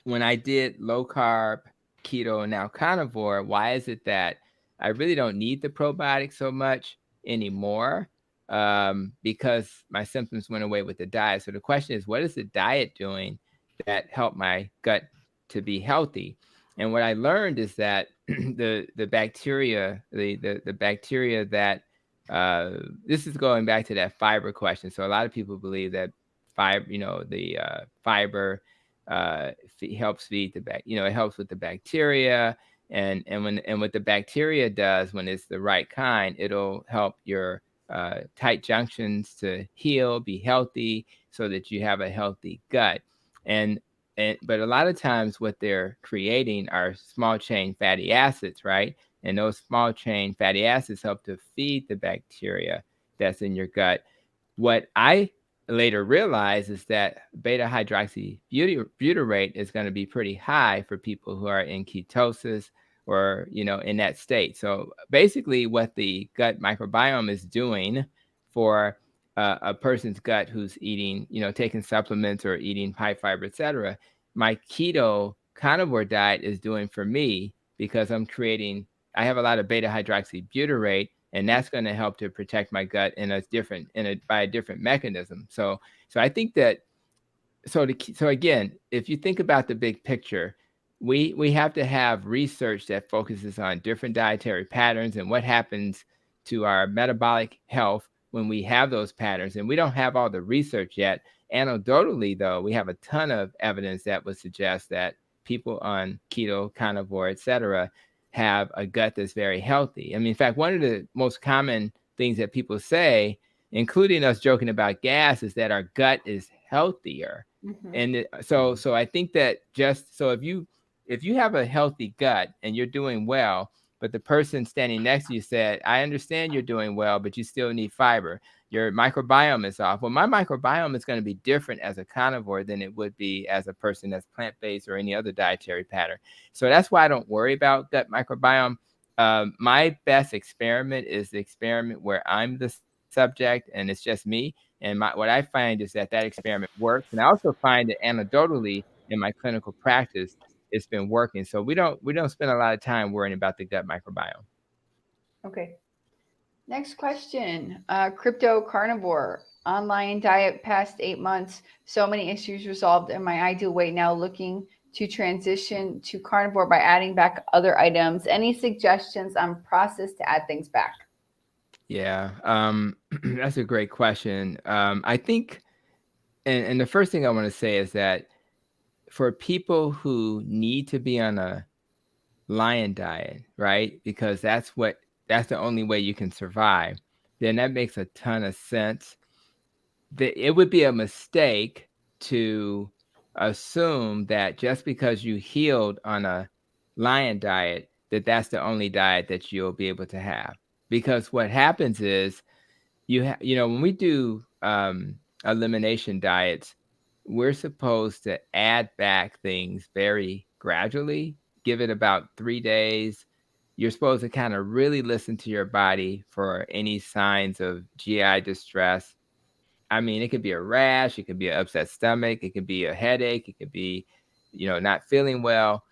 when I did low carb, keto, and now carnivore, why is it that I really don't need the probiotic so much anymore? Because my symptoms went away with the diet. So the question is, what is the diet doing that helped my gut to be healthy? And what I learned is that the bacteria, the bacteria that this is going back to that fiber question. So a lot of people believe that fiber helps feed the it helps with the bacteria, and what the bacteria does when it's the right kind, it'll help your tight junctions to heal, be healthy, so that you have a healthy gut. But a lot of times what they're creating are small chain fatty acids, right? And those small chain fatty acids help to feed the bacteria that's in your gut. What I later realized is that beta hydroxybutyrate is going to be pretty high for people who are in ketosis or, in that state. So basically what the gut microbiome is doing for a person's gut who's eating, taking supplements or eating high fiber, etc., my keto carnivore diet is doing for me, because I have a lot of beta hydroxybutyrate, and that's going to help to protect my gut by a different mechanism. So I think that, so again, if you think about the big picture, we have to have research that focuses on different dietary patterns and what happens to our metabolic health when we have those patterns. And we don't have all the research yet. Anecdotally, though, we have a ton of evidence that would suggest that people on keto, carnivore, etc., have a gut that's very healthy. I mean, in fact, one of the most common things that people say, including us joking about gas, is that our gut is healthier. Mm-hmm. And so I think that if you have a healthy gut and you're doing well, but the person standing next to you said, I understand you're doing well, but you still need fiber, your microbiome is off. Well, my microbiome is going to be different as a carnivore than it would be as a person that's plant-based or any other dietary pattern. So that's why I don't worry about gut microbiome. My best experiment is the experiment where I'm the subject and it's just me. And what I find is that experiment works. And I also find that anecdotally in my clinical practice, it's been working. So we don't spend a lot of time worrying about the gut microbiome. Okay. Next question. Crypto carnivore, online diet past 8 months. So many issues resolved in my ideal weight, now looking to transition to carnivore by adding back other items. Any suggestions on process to add things back? Yeah, that's a great question. I think and the first thing I want to say is that for people who need to be on a lion diet, right? Because that's the only way you can survive, then that makes a ton of sense. It would be a mistake to assume that just because you healed on a lion diet, that's the only diet that you'll be able to have. Because what happens is when we do elimination diets, we're supposed to add back things very gradually, give it about 3 days. You're supposed to kind of really listen to your body for any signs of GI distress. I mean, it could be a rash, it could be an upset stomach, it could be a headache, it could be, not feeling well.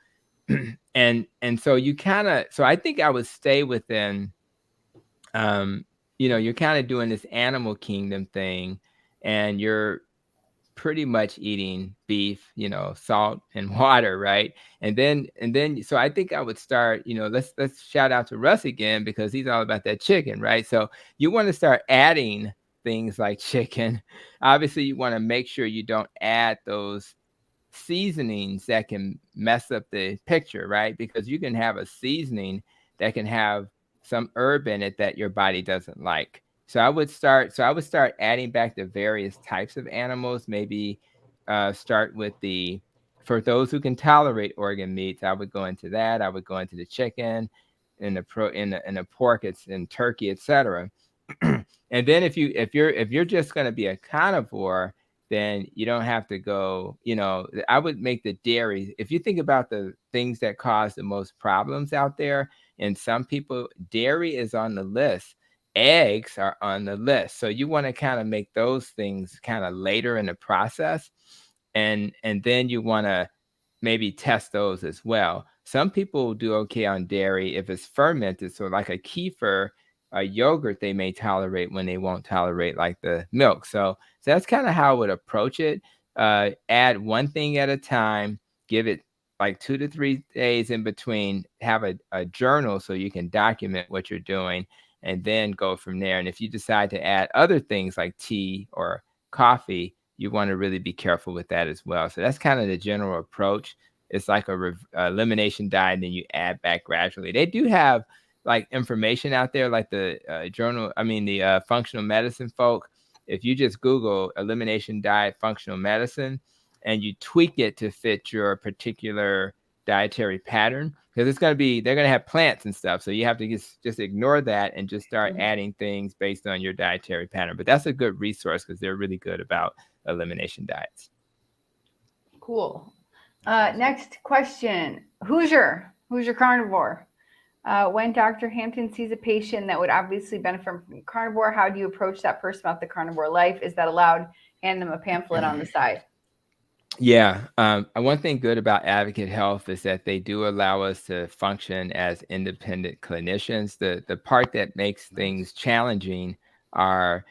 and so I think I would stay within, you're kind of doing this animal kingdom thing, and you're pretty much eating beef, salt and water, right? And then, so I think I would start, let's shout out to Russ again, because he's all about that chicken, right? So you want to start adding things like chicken. Obviously, you want to make sure you don't add those seasonings that can mess up the picture, right? Because you can have a seasoning that can have some herb in it that your body doesn't like. So I would start adding back the various types of animals. Maybe start with for those who can tolerate organ meats, I would go into that. I would go into the chicken, and the pork, it's in turkey, etc. And then if you're just going to be a carnivore, then you don't have to go, I would make the dairy. If you think about the things that cause the most problems out there, and some people, dairy is on the list. Eggs are on the list. So you want to kind of make those things kind of later in the process. And then you want to maybe test those as well. Some people do okay on dairy if it's fermented. So like a kefir, a yogurt, they may tolerate when they won't tolerate like the milk. So that's kind of how I would approach it. Add one thing at a time, give it like 2 to 3 days in between, have a journal so you can document what you're doing, and then go from there. And if you decide to add other things like tea or coffee, you want to really be careful with that as well. So that's kind of the general approach. It's like a elimination diet, and then you add back gradually. They do have like information out there, like the functional medicine folk. If you just Google elimination diet, functional medicine, and you tweak it to fit your particular dietary pattern, because they're going to have plants and stuff. So you have to just ignore that and just start adding things based on your dietary pattern. But that's a good resource, because they're really good about elimination diets. Cool. Next question. Hoosier carnivore. When Dr. Hampton sees a patient that would obviously benefit from carnivore, how do you approach that person about the carnivore life? Is that allowed? Hand them a pamphlet on the side. Yeah. One thing good about Advocate Health is that they do allow us to function as independent clinicians. The part that makes things challenging are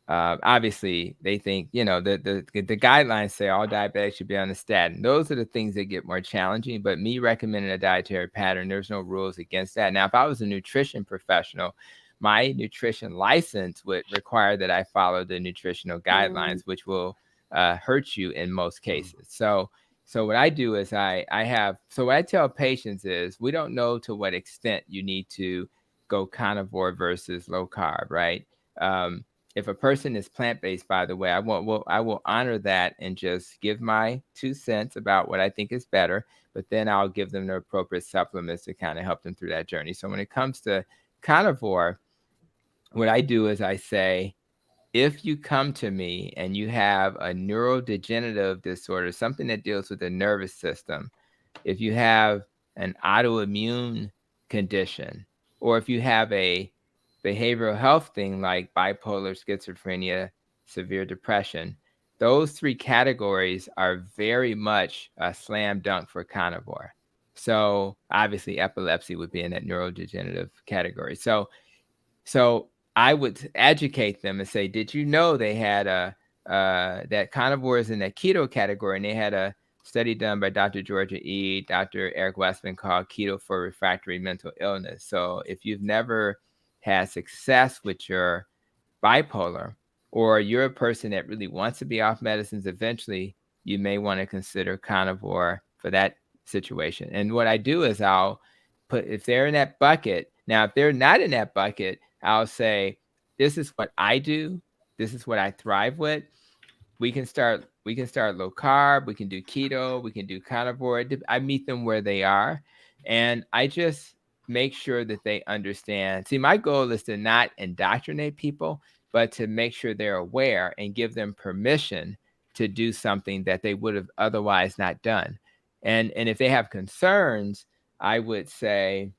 obviously they think, the guidelines say all diabetics should be on a statin. Those are the things that get more challenging. But me recommending a dietary pattern, there's no rules against that. Now, if I was a nutrition professional, my nutrition license would require that I follow the nutritional guidelines, which will hurt you in most cases. So what I do is what I tell patients is, we don't know to what extent you need to go carnivore versus low carb, right? If a person is plant-based, by the way, I will honor that and just give my 2 cents about what I think is better, but then I'll give them the appropriate supplements to kind of help them through that journey. So when it comes to carnivore, what I do is I say, if you come to me and you have a neurodegenerative disorder, something that deals with the nervous system, if you have an autoimmune condition, or if you have a behavioral health thing like bipolar, schizophrenia, severe depression, those 3 categories are very much a slam dunk for carnivore. So obviously epilepsy would be in that neurodegenerative category. So I would educate them and say, did you know they had that carnivore is in that keto category, and they had a study done by Dr. Georgia E., Dr. Eric Westman, called Keto for Refractory Mental Illness. So if you've never had success with your bipolar, or you're a person that really wants to be off medicines eventually, you may want to consider carnivore for that situation. And what I do is I'll put, if they're in that bucket, now if they're not in that bucket, I'll say, this is what I do. This is what I thrive with. We can start low carb, we can do keto, we can do carnivore. I meet them where they are. And I just make sure that they understand. See, my goal is to not indoctrinate people, but to make sure they're aware and give them permission to do something that they would have otherwise not done. And if they have concerns, I would say,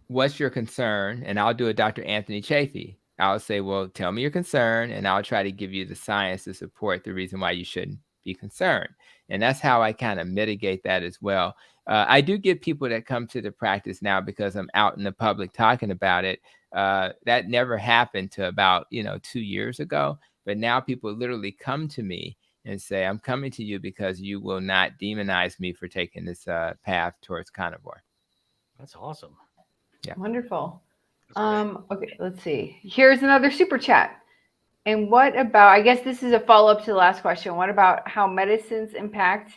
what's your concern? And I'll do a Dr. Anthony Chafee. I'll say, well, tell me your concern, and I'll try to give you the science to support the reason why you shouldn't be concerned. And that's how I kind of mitigate that as well. I do get people that come to the practice now because I'm out in the public talking about it. That never happened to about 2 years ago. But now people literally come to me and say, I'm coming to you because you will not demonize me for taking this path towards carnivore. That's awesome. Yeah. Wonderful. Okay, let's see. Here's another super chat. And what about, I guess this is a follow-up to the last question. What about how medicines impact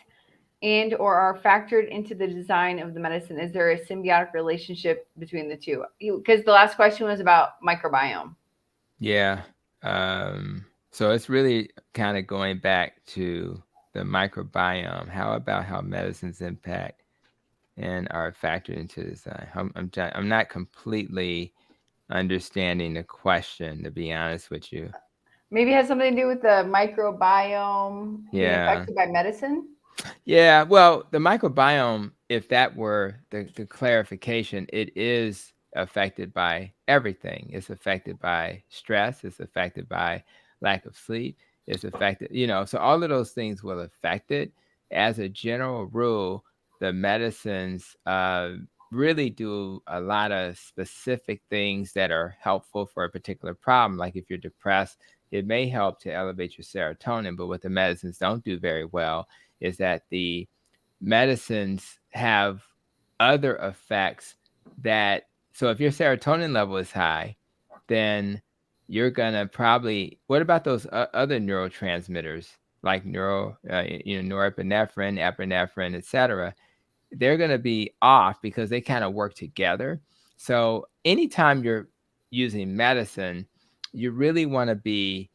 and or are factored into the design of the medicine? Is there a symbiotic relationship between the two? Because the last question was about microbiome. Yeah. So it's really kind of going back to the microbiome. How about how medicines impact and are factored into design? I'm not completely understanding the question, to be honest with you. Maybe it has something to do with the microbiome being affected by medicine? Yeah, well, the microbiome, if that were the clarification, it is affected by everything. It's affected by stress. It's affected by lack of sleep. It's affected, so all of those things will affect it. As a general rule, the medicines really do a lot of specific things that are helpful for a particular problem. Like if you're depressed, it may help to elevate your serotonin, but what the medicines don't do very well is that the medicines have other effects that, so if your serotonin level is high, then you're gonna probably, what about those other neurotransmitters like norepinephrine, epinephrine, etc.? They're going to be off because they kind of work together. So anytime you're using medicine, you really want to be,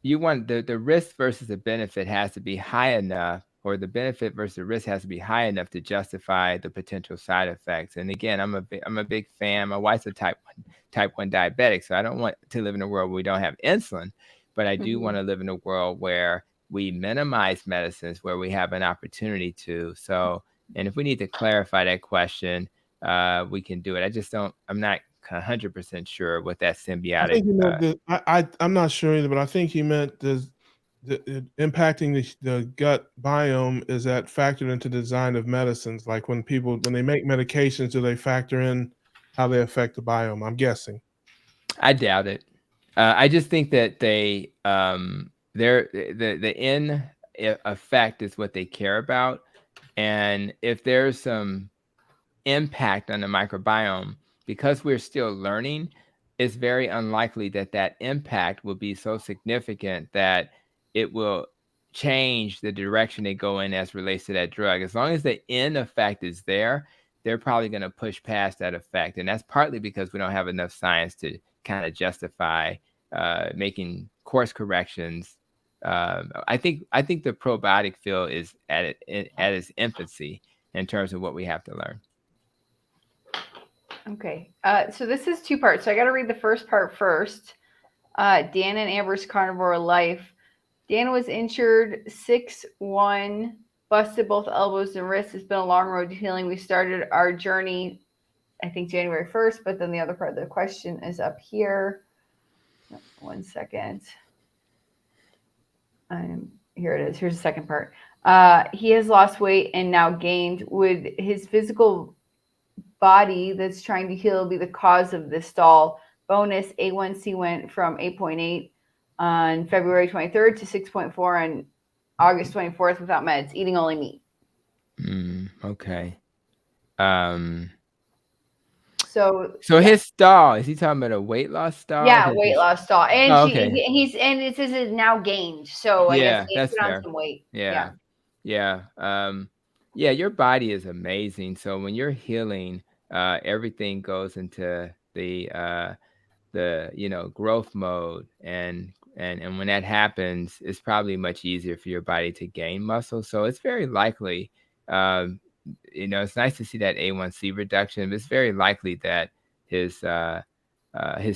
the risk versus the benefit has to be high enough, or the benefit versus the risk has to be high enough to justify the potential side effects. And again, I'm a big fan. My wife's a type 1 diabetic, so I don't want to live in a world where we don't have insulin, but I do want to live in a world where we minimize medicines, where we have an opportunity to. So, and if we need to clarify that question, we can do it. I'm not 100% sure what that symbiotic. I think he meant I'm not sure either, but I think he meant impacting the gut biome, is that factored into the design of medicines? Like when they make medications, do they factor in how they affect the biome? I'm guessing. I doubt it. I just think that the end effect is what they care about. And if there's some impact on the microbiome, because we're still learning, it's very unlikely that impact will be so significant that it will change the direction they go in as relates to that drug. As long as the end effect is there, they're probably going to push past that effect. And that's partly because we don't have enough science to kind of justify making course corrections. I think the probiotic field is at its infancy in terms of what we have to learn. Okay, so this is 2 parts. So I got to read the first part first. Dan and Amber's carnivore life. Dan was injured 6'1", busted both elbows and wrists. It's been a long road to healing. We started our journey, I think, January 1st, but then the other part of the question is up here. 1 second. Here it is. Here's the second part. He has lost weight and now gained. Would his physical body that's trying to heal be the cause of this stall? Bonus, A1C went from 8.8 on February 23rd to 6.4 on August 24th without meds, eating only meat. Okay. So his stall, is he talking about a weight loss stall? yeah, weight loss stall, and okay. it says it's now gained. So I guess he that's put on fair. some weight. Yeah. Your body is amazing. So when you're healing, everything goes into the growth mode, and when that happens, it's probably much easier for your body to gain muscle. So it's very likely, it's nice to see that A1C reduction, but it's very likely that his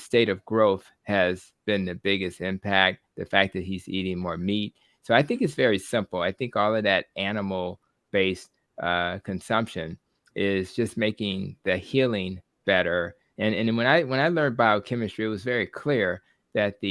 state of growth has been the biggest impact. The fact that he's eating more meat. So I think it's very simple. I think all of that animal-based consumption is just making the healing better. And when I learned biochemistry, it was very clear that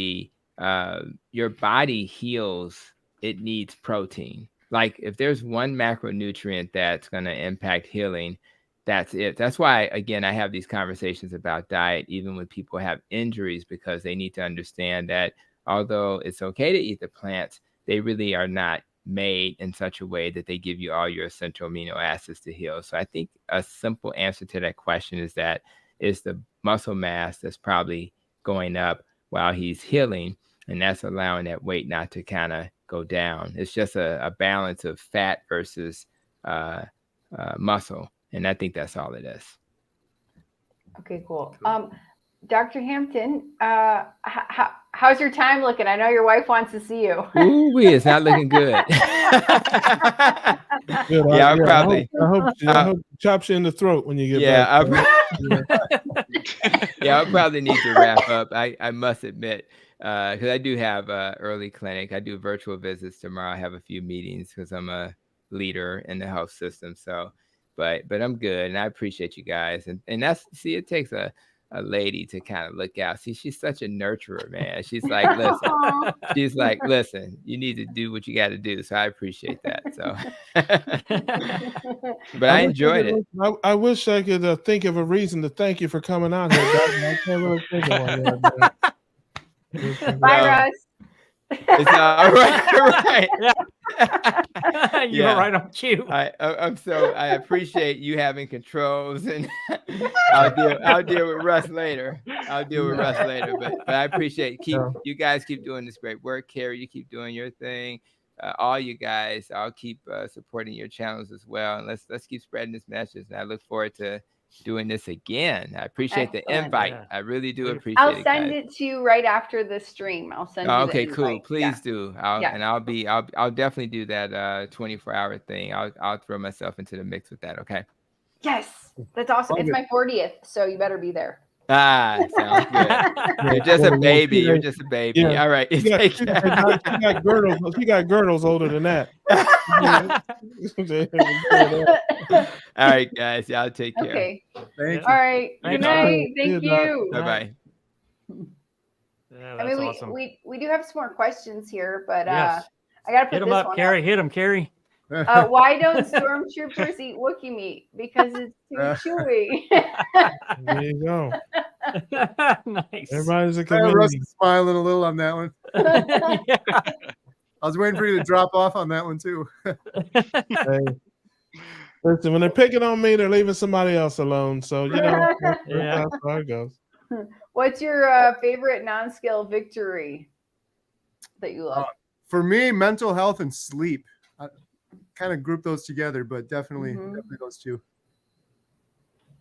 your body heals. It needs protein. Like if there's one macronutrient that's going to impact healing, that's it. That's why, again, I have these conversations about diet, even when people have injuries, because they need to understand that although it's okay to eat the plants, they really are not made in such a way that they give you all your essential amino acids to heal. So I think a simple answer to that question is that it's the muscle mass that's probably going up while he's healing, and that's allowing that weight not to kind of go down. It's just a balance of fat versus muscle. And I think that's all it is. Okay, cool. Dr. Hampton, how's your time looking? I know your wife wants to see you. Ooh, it's not looking good. Good. Probably. I hope she chops you in the throat when you get back. I'll probably need to wrap up. I must admit, because I do have early clinic. I do virtual visits tomorrow. I have a few meetings because I'm a leader in the health system. So, but I'm good, and I appreciate you guys. And that's, see, it takes a lady to kind of look out. See, she's such a nurturer, man. She's like, listen, you need to do what you got to do. So I appreciate that. So, but I enjoyed it. I wish I could think of a reason to thank you for coming out here. I can't really think of one yet. Bye, Russ. It's all right. You're right on cue. I appreciate you having controls, and I'll deal with Russ later. But I appreciate you guys keep doing this great work. Carrie, you keep doing your thing. All you guys, I'll keep supporting your channels as well, and let's keep spreading this message. And I look forward to doing this again. I appreciate the invite. Yeah. I really do appreciate it. I'll send it to you right after the stream. I'll send you the invite. Cool. Please do. I'll definitely do that 24-hour thing. I'll throw myself into the mix with that. Okay. Yes, that's awesome. It's my 40th, so you better be there. Sounds good. You're just a baby. Yeah. All right. She got girdles older than that. All right, guys. Y'all take care. Okay. Thank you. All right. Good night. Thank you. Bye-bye. Yeah, I mean, awesome. we do have some more questions here, but yes. I gotta put hit them this up, one Carrie. up. Hit them, Carrie. Why don't stormtroopers eat Wookiee meat? Because it's too chewy. There you go. Nice. Everybody's a comedian. Russ is smiling a little on that one. Yeah. I was waiting for you to drop off on that one too. Hey, listen, when they're picking on me, they're leaving somebody else alone. So that's how it goes. What's your favorite non-scale victory that you love? For me, mental health and sleep. I kind of group those together, but definitely those two.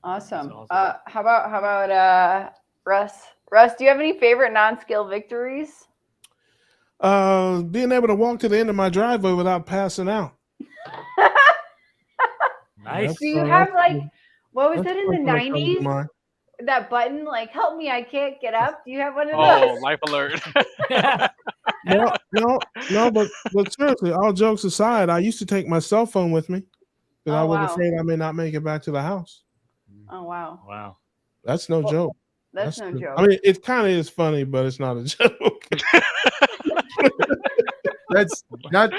Awesome. How about Russ? Russ, do you have any favorite non-scale victories? Being able to walk to the end of my driveway without passing out. Nice. Do you have what was it in the 90s? That button, help me, I can't get up. Do you have one of those? Oh, life alert. No, but seriously, all jokes aside, I used to take my cell phone with me because I was afraid I may not make it back to the house. Oh, wow. Wow. That's no joke. That's no joke. I mean, it kind of is funny, but it's not a joke. That's not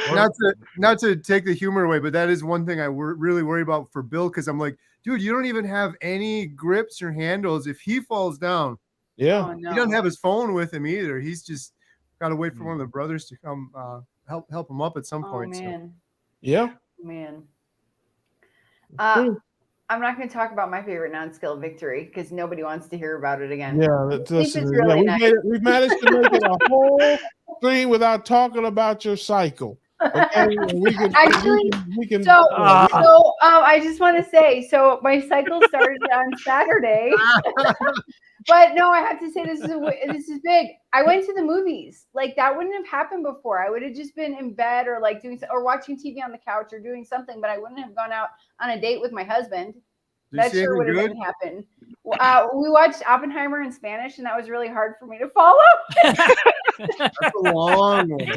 to take the humor away, but that is one thing I really worry about for Bill, because I'm like, dude, you don't even have any grips or handles. If he falls down, he doesn't have his phone with him either. He's just got to wait for one of the brothers to come help him up at some point. Man. So. Yeah. Man. I'm not going to talk about my favorite non-skill victory because nobody wants to hear about it again. Yeah, Sleep is really nice. we've managed to make it a whole thing without talking about your cycle. Okay, we can Actually, we can. I just want to say, so my cycle started on Saturday, but no, I have to say this is big. I went to the movies. Like that wouldn't have happened before. I would have just been in bed or like doing or watching TV on the couch or doing something, but I wouldn't have gone out on a date with my husband. That sure would have didn't happen. We watched Oppenheimer in Spanish, and that was really hard for me to follow. That's a long one.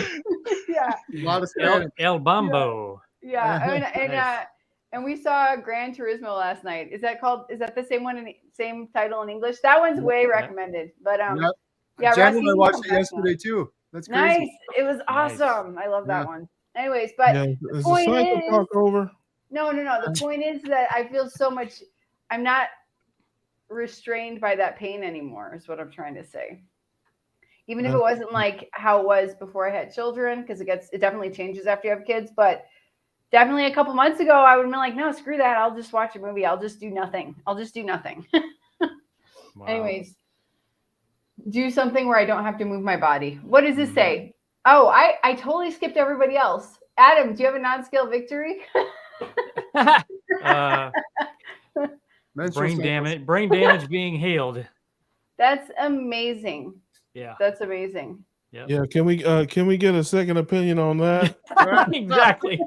Yeah. A lot of Spanish. El Bombo. Yeah. And we saw Gran Turismo last night. Is that the same one same title in English? That one's way recommended. But yeah, Jen and I watched it yesterday too. That's crazy. Nice. It was awesome. I love that one. Anyways, but the point is talk over. No. The point is that I feel so much. I'm not restrained by that pain anymore. Is what I'm trying to say. Even if it wasn't like how it was before I had children, because it definitely changes after you have kids. But definitely a couple months ago, I would have been like, no, screw that. I'll just watch a movie. I'll just do nothing. Wow. Anyways, do something where I don't have to move my body. What does this say? Oh, I totally skipped everybody else. Adam, do you have a non-skill victory? Brain damage being healed. That's amazing. Yeah. That's amazing. Yep. Yeah, can we get a second opinion on that? Exactly.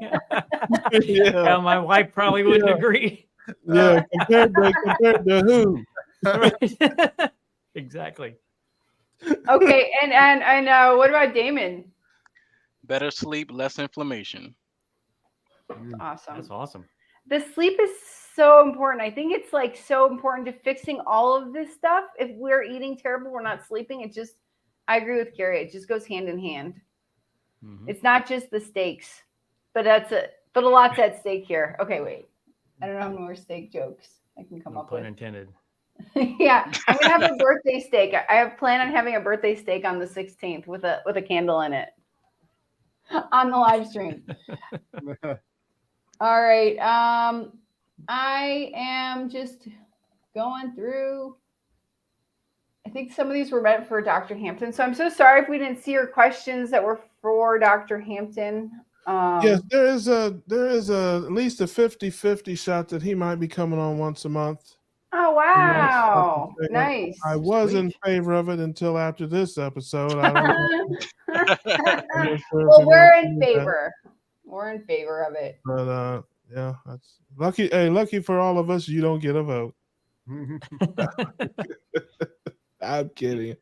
Yeah, my wife probably wouldn't agree. Yeah, compared to who? Right. Exactly. Okay, and what about Damon? Better sleep, less inflammation. Awesome. That's awesome. The sleep is so important. I think it's like so important to fixing all of this stuff. If we're eating terrible, we're not sleeping. I agree with Carrie. It just goes hand in hand. Mm-hmm. It's not just the steaks, but a lot's at stake here. Okay, wait. I don't know how many more steak jokes I can come up with. Pun intended. Yeah, I'm gonna have a birthday steak. I have planned on having a birthday steak on the 16th with a candle in it on the live stream. All right. I am just going through. I think some of these were meant for Dr. Hampton. So I'm so sorry if we didn't see your questions that were for Dr. Hampton. Yes, there is at least a 50-50 shot that he might be coming on once a month. Oh, wow. Nice. I was in favor of it until after this episode. I don't know. Well, we're in favor. We're in favor of it. But yeah, that's lucky. Hey, lucky for all of us, you don't get a vote. I'm kidding.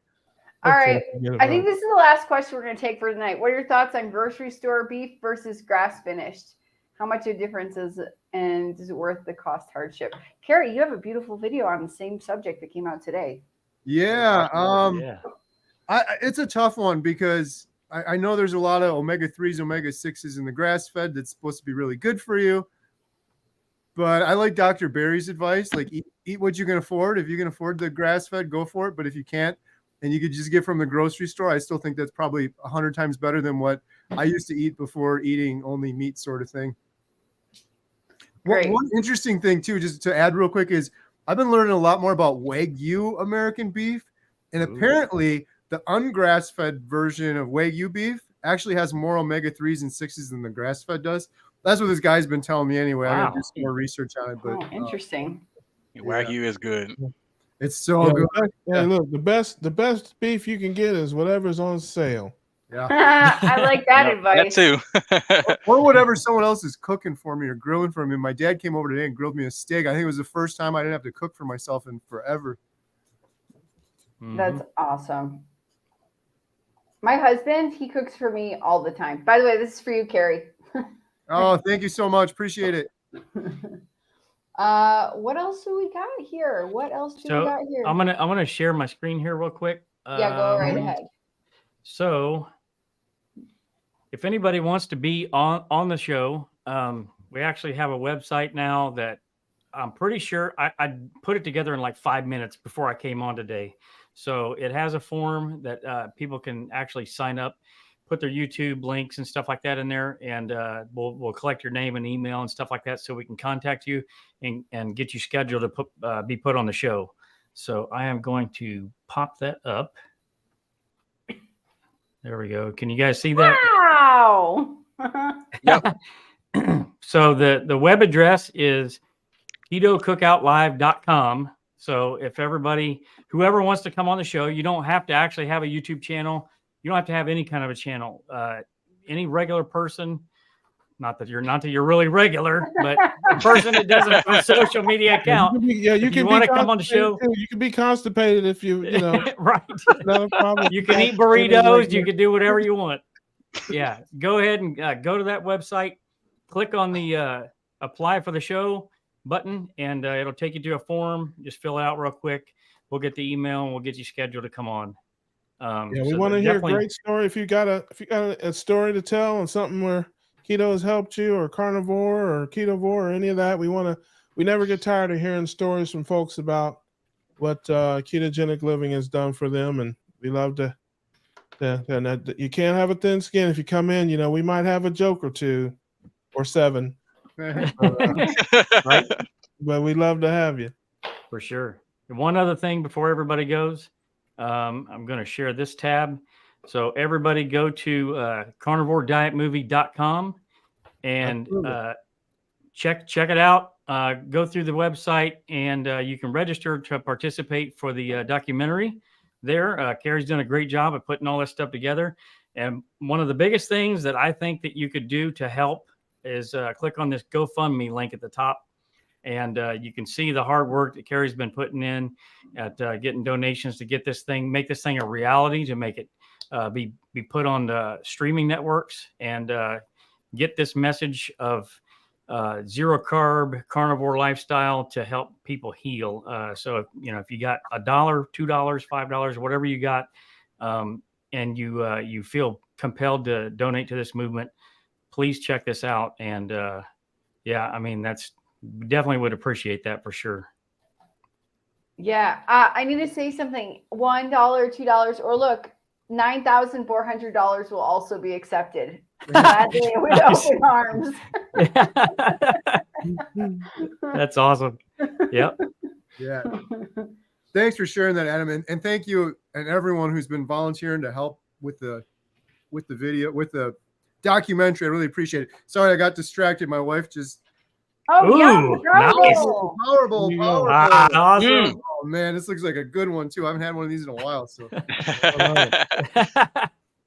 All right. I think this is the last question we're going to take for tonight. What are your thoughts on grocery store beef versus grass finished? How much of a difference is it, and is it worth the cost hardship? Carrie, you have a beautiful video on the same subject that came out today. Yeah. It's a tough one because I know there's a lot of omega-3s, omega-6s in the grass-fed that's supposed to be really good for you. But I like Dr. Barry's advice, like eat what you can afford. If you can afford the grass-fed, go for it. But if you can't, and you could just get from the grocery store, I still think that's probably 100 times better than what I used to eat before eating only meat sort of thing. One interesting thing, too, just to add real quick, is I've been learning a lot more about Wagyu American beef. And apparently the ungrass-fed version of Wagyu beef actually has more omega-3s and 6s than the grass-fed does. That's what this guy's been telling me anyway. I got to do some more research on it. But interesting. Wagyu is good. It's so good. Hey, look, the best beef you can get is whatever's on sale. Yeah, I like that advice. That too. or whatever someone else is cooking for me or grilling for me. My dad came over today and grilled me a steak. I think it was the first time I didn't have to cook for myself in forever. That's awesome. My husband, he cooks for me all the time. By the way, this is for you, Carrie. Oh, thank you so much. Appreciate it. What else do we got here? I'm gonna share my screen here real quick. Yeah, go right ahead. So if anybody wants to be on the show, we actually have a website now that I'm pretty sure I put it together in like 5 minutes before I came on today. So it has a form that people can actually sign up. put their YouTube links and stuff like that in there, and we'll collect your name and email and stuff like that, so we can contact you and get you scheduled to be put on the show. So I am going to pop that up. There we go. Can you guys see that? Wow. Yep. So the web address is ketocookoutlive.com. So if whoever wants to come on the show, you don't have to actually have a YouTube channel. You don't have to have any kind of a channel. Any regular person, not that you're really regular, but a person that doesn't have a social media account. You can want to come on the show. Too. You can be constipated if you know. Right. Not a problem. You can eat burritos. You can do whatever you want. Yeah. Go ahead and go to that website. Click on the apply for the show button, and it'll take you to a form. Just fill it out real quick. We'll get the email and we'll get you scheduled to come on. We want to hear a great story. If you got a story to tell and something where keto has helped you, or carnivore or ketovore or any of that, we never get tired of hearing stories from folks about what ketogenic living has done for them, and we love to. And you can't have a thin skin if you come in. We might have a joke or two or 7, right? But we love to have you for sure. And one other thing before everybody goes. I'm going to share this tab. So everybody go to carnivoredietmovie.com and check it out. Go through the website, and you can register to participate for the documentary there. Carrie's done a great job of putting all this stuff together. And one of the biggest things that I think that you could do to help is click on this GoFundMe link at the top. And you can see the hard work that Carrie's been putting in at getting donations to make this thing a reality, to make it be put on the streaming networks, and get this message of zero carb carnivore lifestyle to help people heal. So if you got $1, $2, $5, whatever you got, and you feel compelled to donate to this movement, please check this out. And definitely would appreciate that for sure. Yeah, I need to say something. $1, $2, or look, $9,400 will also be accepted. Gladly with open arms. That's awesome. Yep. Yeah. Thanks for sharing that, Adam, and thank you and everyone who's been volunteering to help with the video, with the documentary. I really appreciate it. Sorry, I got distracted. My wife just. Oh, yeah, nice. Powerball. Awesome. Oh man, this looks like a good one too. I haven't had one of these in a while. So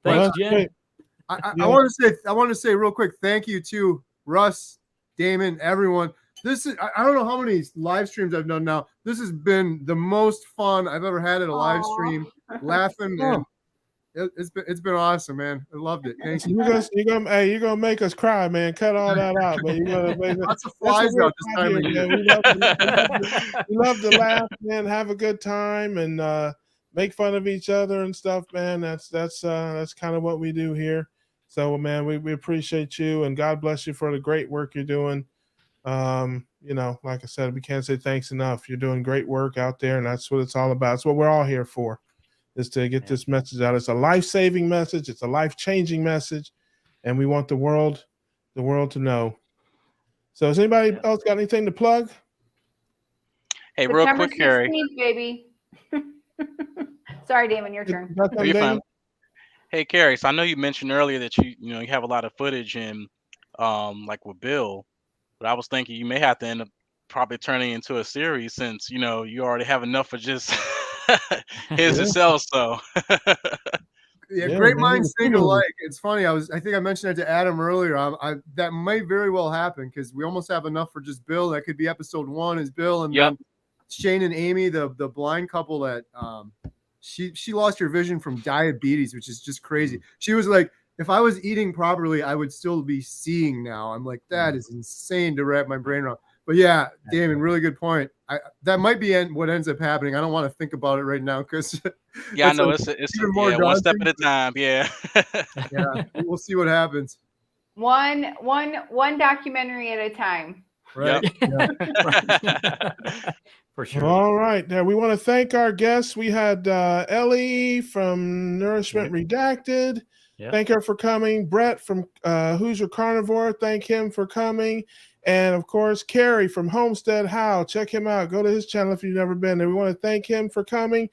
thanks, Jen. I want to say real quick, thank you to Russ, Damon, everyone. This is, I don't know how many live streams I've done now. This has been the most fun I've ever had at a live stream, laughing. And it's been awesome, man. I loved it. Thank you. You're gonna make us cry, man. Cut all that out, man. You're gonna make lots of flies out this time of year. We love to laugh, man. Have a good time and make fun of each other and stuff, man. That's kind of what we do here. So, man, we appreciate you, and God bless you for the great work you're doing. Like I said, we can't say thanks enough. You're doing great work out there, and that's what it's all about. It's what we're all here for, is to get this message out. It's a life-saving message. It's a life-changing message, and we want the world to know. So has anybody else got anything to plug? Hey, real quick, Carrie. 16th, baby. Sorry, Damon, your turn. You're fine. Hey, Carrie, so I know you mentioned earlier that you have a lot of footage in like with Bill, but I was thinking you may have to end up probably turning into a series, since you already have enough of just his itself. So great minds think alike. It's funny. I think I mentioned that to Adam earlier. That might very well happen, because we almost have enough for just Bill. That could be episode 1 is Bill, and then Shane and Amy, the blind couple that she lost her vision from diabetes, which is just crazy. She was like, if I was eating properly, I would still be seeing now. I'm like, that is insane to wrap my brain around. But yeah, Damon, really good point. That might be what ends up happening. I don't want to think about it right now, because I know it's even more one step at a time. Yeah. Yeah, we'll see what happens. One documentary at a time. Right. Yep. For sure. All right. Now we want to thank our guests. We had Ellie from Nourishment Redacted. Thank her for coming. Brett from Hoosier Carnivore, thank him for coming. And of course, Kerry from Homestead How. Check him out. Go to his channel if you've never been there. We want to thank him for coming.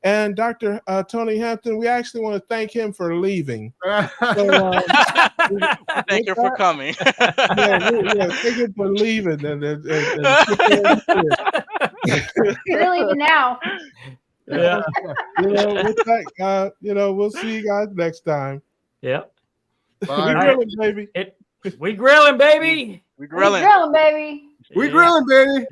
And Dr. Tony Hampton, we actually want to thank him for leaving. So, thank you for coming. Thank you for leaving. You're leaving now. Yeah. We'll see you guys next time. Yep. We grilling, baby. We grilling, baby. We grilling. We grilling, baby. We grilling, baby.